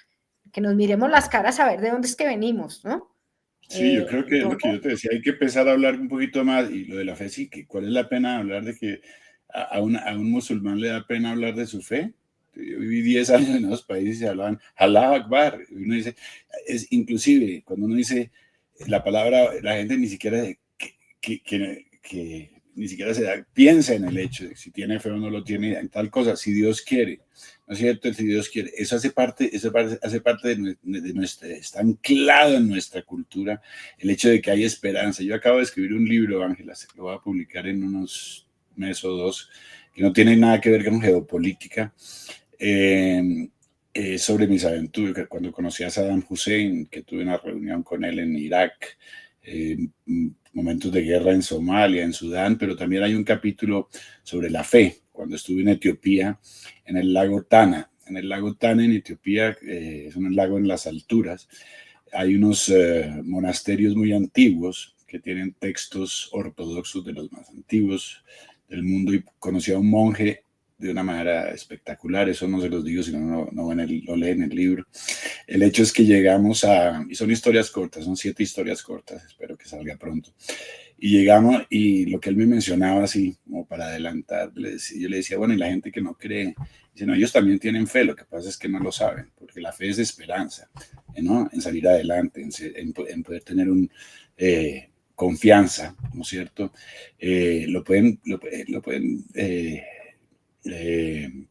que nos miremos las caras a ver de dónde es que venimos, ¿no? Sí, yo creo que es lo que yo te decía, hay que empezar a hablar un poquito más, y lo de la fe, sí, que cuál es la pena hablar de que a un musulmán le da pena hablar de su fe. Yo viví 10 años en esos países y hablaban Allahu Akbar, y uno dice, inclusive cuando uno dice la palabra, la gente ni siquiera que ni siquiera piensa en el hecho de si tiene fe o no lo tiene, en tal cosa, si Dios quiere, ¿no es cierto? Si Dios quiere, eso hace parte de nuestra, está anclado en nuestra cultura, el hecho de que hay esperanza. Yo acabo de escribir un libro, Ángela, lo voy a publicar en unos meses o dos, que no tiene nada que ver con geopolítica, sobre mis aventuras, cuando conocí a Saddam Hussein, que tuve una reunión con él en Irak, momentos de guerra en Somalia, en Sudán, pero también hay un capítulo sobre la fe, cuando estuve en Etiopía, en el lago Tana. En el lago Tana, en Etiopía, es un lago en las alturas, hay unos monasterios muy antiguos que tienen textos ortodoxos de los más antiguos del mundo, y conocí a un monje de una manera espectacular. Eso no se los digo, sino no lo leen en el libro. El hecho es que llegamos y son historias cortas, son 7 historias cortas, espero que salga pronto. Y llegamos, y lo que él me mencionaba, así como para adelantar, yo le decía, bueno, y la gente que no cree, dice, no, ellos también tienen fe, lo que pasa es que no lo saben, porque la fe es esperanza, ¿no? En salir adelante, en poder tener confianza, ¿no es cierto? Lo pueden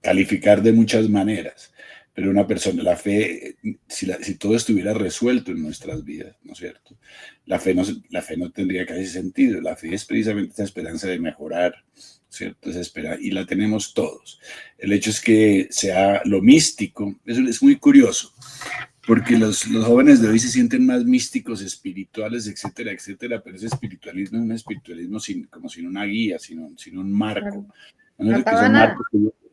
calificar de muchas maneras, pero una persona, la fe, si todo estuviera resuelto en nuestras vidas, ¿no es cierto? La fe no tendría casi sentido. La fe es precisamente esa esperanza de mejorar, ¿cierto? Esa esperanza, y la tenemos todos. El hecho es que sea lo místico, eso es muy curioso, porque los jóvenes de hoy se sienten más místicos, espirituales, etcétera, etcétera, pero ese espiritualismo es un espiritualismo como sin una guía, sin un marco. ¿No? Que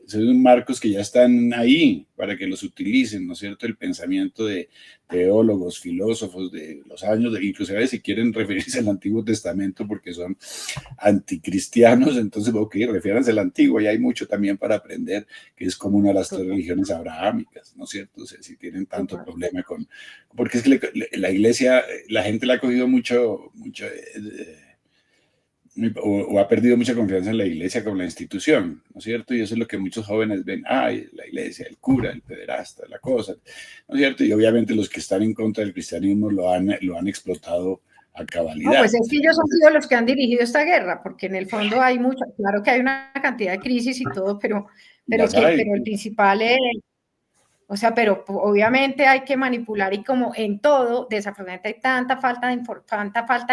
son marcos que ya están ahí para que los utilicen, ¿no es cierto? El pensamiento de teólogos, filósofos de los años, inclusive si quieren referirse al Antiguo Testamento porque son anticristianos, entonces, ok, refiéranse al Antiguo, y hay mucho también para aprender, que es como una de las 3 religiones abrahámicas, ¿no es cierto? O sea, si tienen tanto problema porque es que la iglesia, la gente la ha cogido mucho o ha perdido mucha confianza en la iglesia como la institución, ¿no es cierto? Y eso es lo que muchos jóvenes ven, ay, la iglesia, el cura, el pederasta, la cosa, ¿no es cierto? Y obviamente los que están en contra del cristianismo lo han explotado a cabalidad. No, pues es que ellos han sido los que han dirigido esta guerra, porque en el fondo hay mucho, claro que hay una cantidad de crisis y todo, pero el principal es, o sea, pero obviamente hay que manipular, y como en todo, desafortunadamente hay tanta falta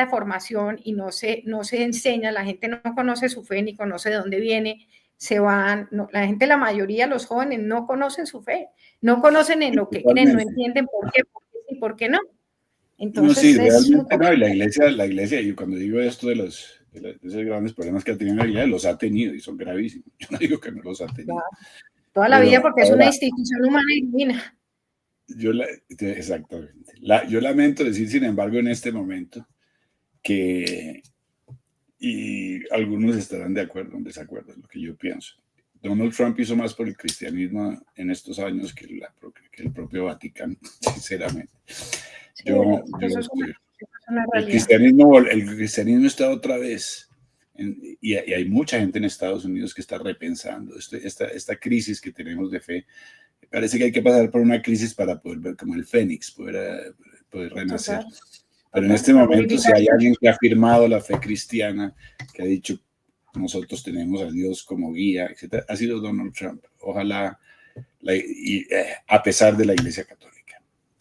de formación, y no se enseña, la gente no conoce su fe, ni conoce de dónde viene, la gente, la mayoría, los jóvenes, no conocen su fe, no conocen en lo que creen, no entienden por qué y por qué no. Entonces, no, sí, realmente no, y la iglesia, y cuando digo esto de esos grandes problemas que ha tenido la iglesia, los ha tenido y son gravísimos. Yo no digo que no los ha tenido. Toda la vida, porque es una institución humana y divina. Exactamente. Yo lamento decir, sin embargo, en este momento, que, y algunos estarán de acuerdo o en desacuerdo, es lo que yo pienso, Donald Trump hizo más por el cristianismo en estos años que el propio Vaticano, sinceramente. El cristianismo está otra vez, y hay mucha gente en Estados Unidos que está repensando esta crisis que tenemos de fe. Parece que hay que pasar por una crisis para poder ver como el fénix, poder renacer. Pero en este momento, si hay alguien que ha afirmado la fe cristiana, que ha dicho, nosotros tenemos a Dios como guía, etc., ha sido Donald Trump. Ojalá, a pesar de la Iglesia Católica.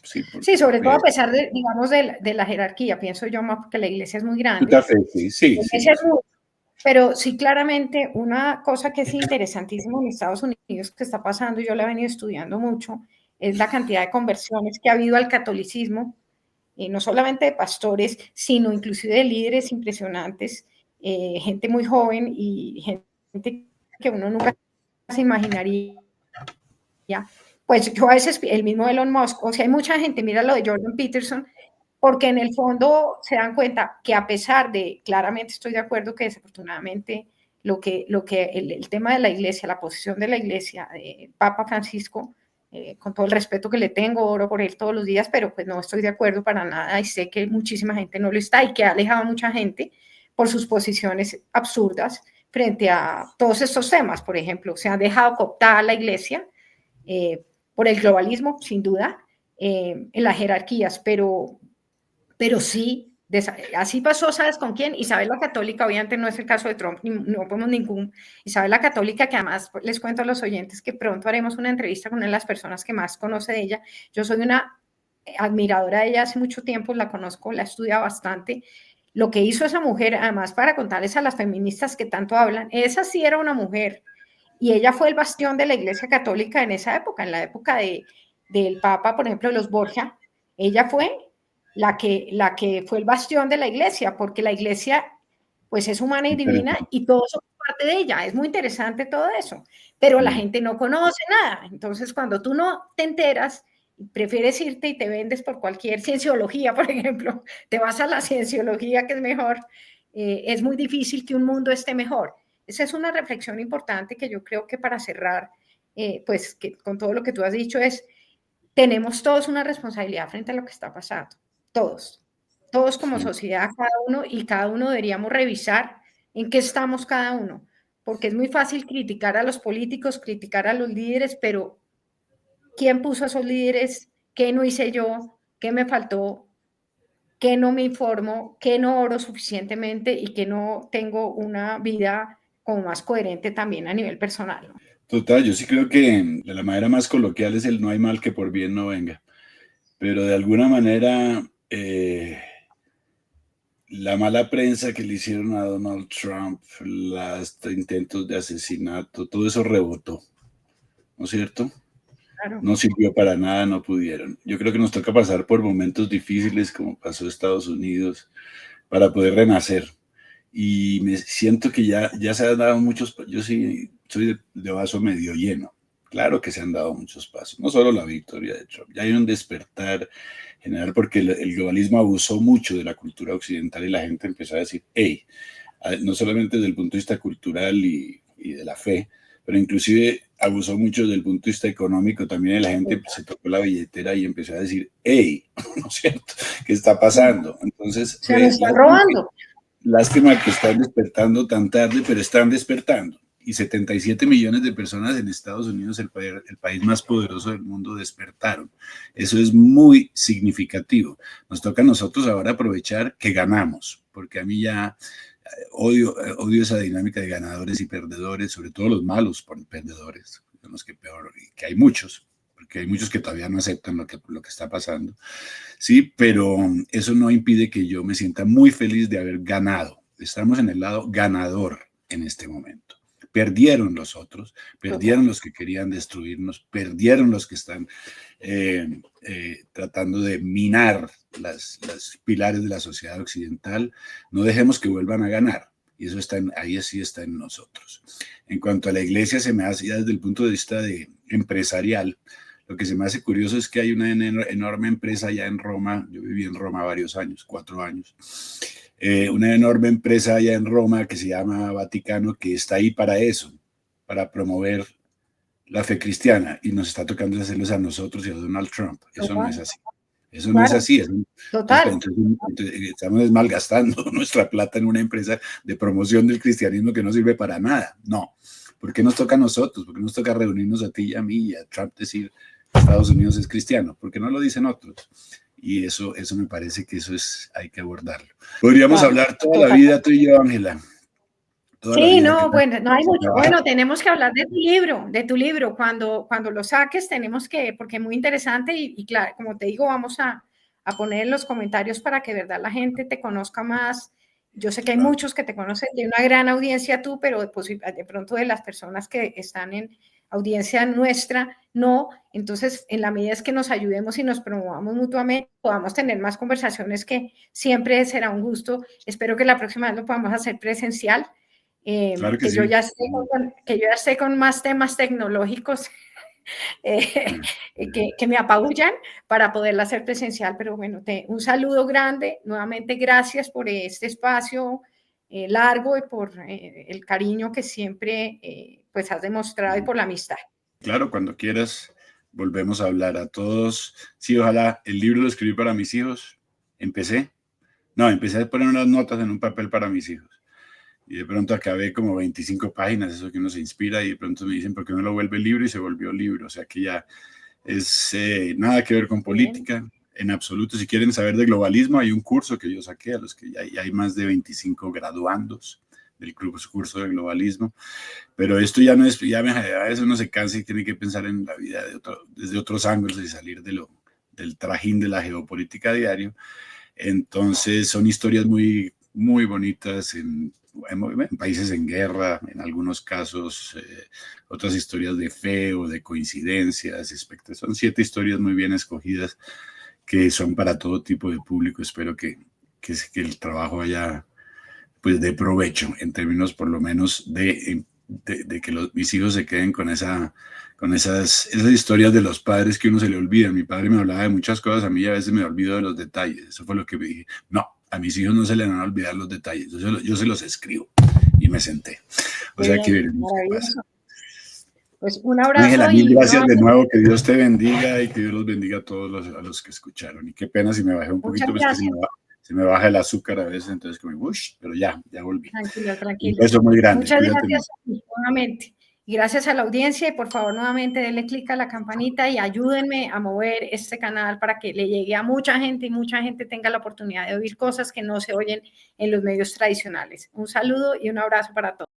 Sí, sobre todo a pesar de, digamos, de la jerarquía, pienso yo, más porque la iglesia es muy grande. Sí. Pero sí, claramente, una cosa que es interesantísima en Estados Unidos que está pasando, y yo la he venido estudiando mucho, es la cantidad de conversiones que ha habido al catolicismo, no solamente de pastores, sino inclusive de líderes impresionantes, gente muy joven y gente que uno nunca se imaginaría. Pues yo a veces, el mismo Elon Musk, o sea, hay mucha gente, mira lo de Jordan Peterson, porque en el fondo se dan cuenta que, a pesar de, claramente estoy de acuerdo que desafortunadamente el tema de la iglesia, la posición de la iglesia, Papa Francisco, con todo el respeto que le tengo, oro por él todos los días, pero pues no estoy de acuerdo para nada, y sé que muchísima gente no lo está, y que ha alejado a mucha gente por sus posiciones absurdas frente a todos estos temas. Por ejemplo, se ha dejado cooptar a la iglesia por el globalismo, sin duda, en las jerarquías, pero sí, así pasó, ¿sabes con quién? Isabel la Católica. Obviamente no es el caso de Trump, no podemos ningún. Isabel la Católica, que además les cuento a los oyentes que pronto haremos una entrevista con una de las personas que más conoce de ella. Yo soy una admiradora de ella hace mucho tiempo, la conozco, la he estudiado bastante. Lo que hizo esa mujer, además, para contarles a las feministas que tanto hablan, esa sí era una mujer, y ella fue el bastión de la Iglesia Católica en esa época, en la época del Papa, por ejemplo, de los Borgia. Ella fue la que fue el bastión de la iglesia, porque la iglesia pues es humana y divina y todos somos parte de ella. Es muy interesante todo eso, pero la gente no conoce nada. Entonces, cuando tú no te enteras, prefieres irte y te vendes por cualquier cienciología, por ejemplo, te vas a la cienciología que es mejor, es muy difícil que un mundo esté mejor. Esa es una reflexión importante que yo creo que para cerrar, pues que con todo lo que tú has dicho es, tenemos todos una responsabilidad frente a lo que está pasando, todos como Sí. sociedad, cada uno, y cada uno deberíamos revisar en qué estamos cada uno, porque es muy fácil criticar a los políticos, criticar a los líderes, pero ¿quién puso a esos líderes? ¿Qué no hice yo? ¿Qué me faltó? ¿Qué no me informo? ¿Qué no oro suficientemente? Y que no tengo una vida como más coherente también a nivel personal, ¿no? Total, yo sí creo que de la manera más coloquial es el no hay mal que por bien no venga, pero de alguna manera la mala prensa que le hicieron a Donald Trump, los intentos de asesinato, todo eso rebotó, ¿no es cierto? Claro. No sirvió para nada, no pudieron. Yo creo que nos toca pasar por momentos difíciles como pasó Estados Unidos para poder renacer. Y me siento que ya se han dado muchos, yo sí soy de vaso medio lleno. Claro que se han dado muchos pasos, no solo la victoria de Trump, ya hay un despertar general porque el globalismo abusó mucho de la cultura occidental y la gente empezó a decir, hey, no solamente desde el punto de vista cultural y de la fe, pero inclusive abusó mucho desde el punto de vista económico también y la gente se tocó la billetera y empezó a decir, hey, ¿no es cierto? ¿Qué está pasando? Entonces, Se nos están robando. lástima que están despertando tan tarde, pero están despertando. Y 77 millones de personas en Estados Unidos, el país más poderoso del mundo, despertaron. Eso es muy significativo. Nos toca a nosotros ahora aprovechar que ganamos, porque a mí ya odio esa dinámica de ganadores y perdedores, sobre todo los malos perdedores, son los que peor, que hay muchos, porque hay muchos que todavía no aceptan lo que está pasando. Sí, pero eso no impide que yo me sienta muy feliz de haber ganado. Estamos en el lado ganador en este momento. Perdieron los otros, perdieron los que querían destruirnos, perdieron los que están tratando de minar las pilares de la sociedad occidental. No dejemos que vuelvan a ganar. Y eso está ahí sí está en nosotros. En cuanto a la iglesia, se me hace ya desde el punto de vista empresarial. Lo que se me hace curioso es que hay una enorme empresa allá en Roma. Yo viví en Roma varios años, 4 años. Una enorme empresa allá en Roma que se llama Vaticano, que está ahí para eso, para promover la fe cristiana, y nos está tocando hacerlos a nosotros y a Donald Trump. Eso no es así. Eso no es así. Entonces, estamos malgastando nuestra plata en una empresa de promoción del cristianismo que no sirve para nada. No. ¿Por qué nos toca a nosotros? ¿Por qué nos toca reunirnos a ti y a mí y a Trump decir Estados Unidos es cristiano? ¿Por qué no lo dicen otros? Y eso me parece que hay que abordarlo. Podríamos hablar toda la vida tú y yo, Ángela. Sí, no, bueno, no hay mucho. Bueno, tenemos que hablar de tu libro. Cuando lo saques tenemos que, porque es muy interesante y claro, como te digo, vamos a poner en los comentarios para que de verdad la gente te conozca más. Yo sé que hay muchos que te conocen, de una gran audiencia tú, pero pues, de pronto de las personas que están en audiencia nuestra, no. Entonces, en la medida es que nos ayudemos y nos promovamos mutuamente, podamos tener más conversaciones, que siempre será un gusto. Espero que la próxima vez lo podamos hacer presencial. Claro que que, sí. yo ya esté con más temas tecnológicos que me apabullan para poderla hacer presencial, pero bueno, un saludo grande, nuevamente gracias por este espacio largo y por el cariño que siempre pues has demostrado y por la amistad. Claro, cuando quieras volvemos a hablar a todos. Sí, ojalá el libro lo escribí para mis hijos. Empecé a poner unas notas en un papel para mis hijos. Y de pronto acabé como 25 páginas, eso que uno se inspira, y de pronto me dicen, ¿por qué no lo vuelve libro? Y se volvió libro. O sea que ya es nada que ver con política, en absoluto. Si quieren saber de globalismo, hay un curso que yo saqué, a los que ya hay más de 25 graduandos del curso de globalismo. Pero esto ya no es, a veces uno se cansa y tiene que pensar en la vida desde otros ángulos y salir del trajín de la geopolítica diario. Entonces son historias muy, muy bonitas en países en guerra, en algunos casos, otras historias de fe o de coincidencias. Son 7 historias muy bien escogidas que son para todo tipo de público. Espero que el trabajo vaya pues de provecho en términos por lo menos de que mis hijos se queden con esas historias de los padres que uno se le olvida. Mi padre me hablaba de muchas cosas, a mí a veces me olvido de los detalles. Eso fue lo que me dije. No, a mis hijos no se les van a olvidar los detalles. Yo se los escribo y me senté. O sea que veremos qué pasa. Pues un abrazo. Ángela, mil gracias de nuevo, que Dios te bendiga y que Dios los bendiga a todos a los que escucharon. Y qué pena si me bajé un poquito, pues que se me baja el azúcar a veces, entonces como, uff, pero ya volví. Tranquilo, tranquilo. Un beso muy grande. Muchas gracias nuevamente. Y gracias a la audiencia, y por favor nuevamente denle clic a la campanita y ayúdenme a mover este canal para que le llegue a mucha gente y mucha gente tenga la oportunidad de oír cosas que no se oyen en los medios tradicionales. Un saludo y un abrazo para todos.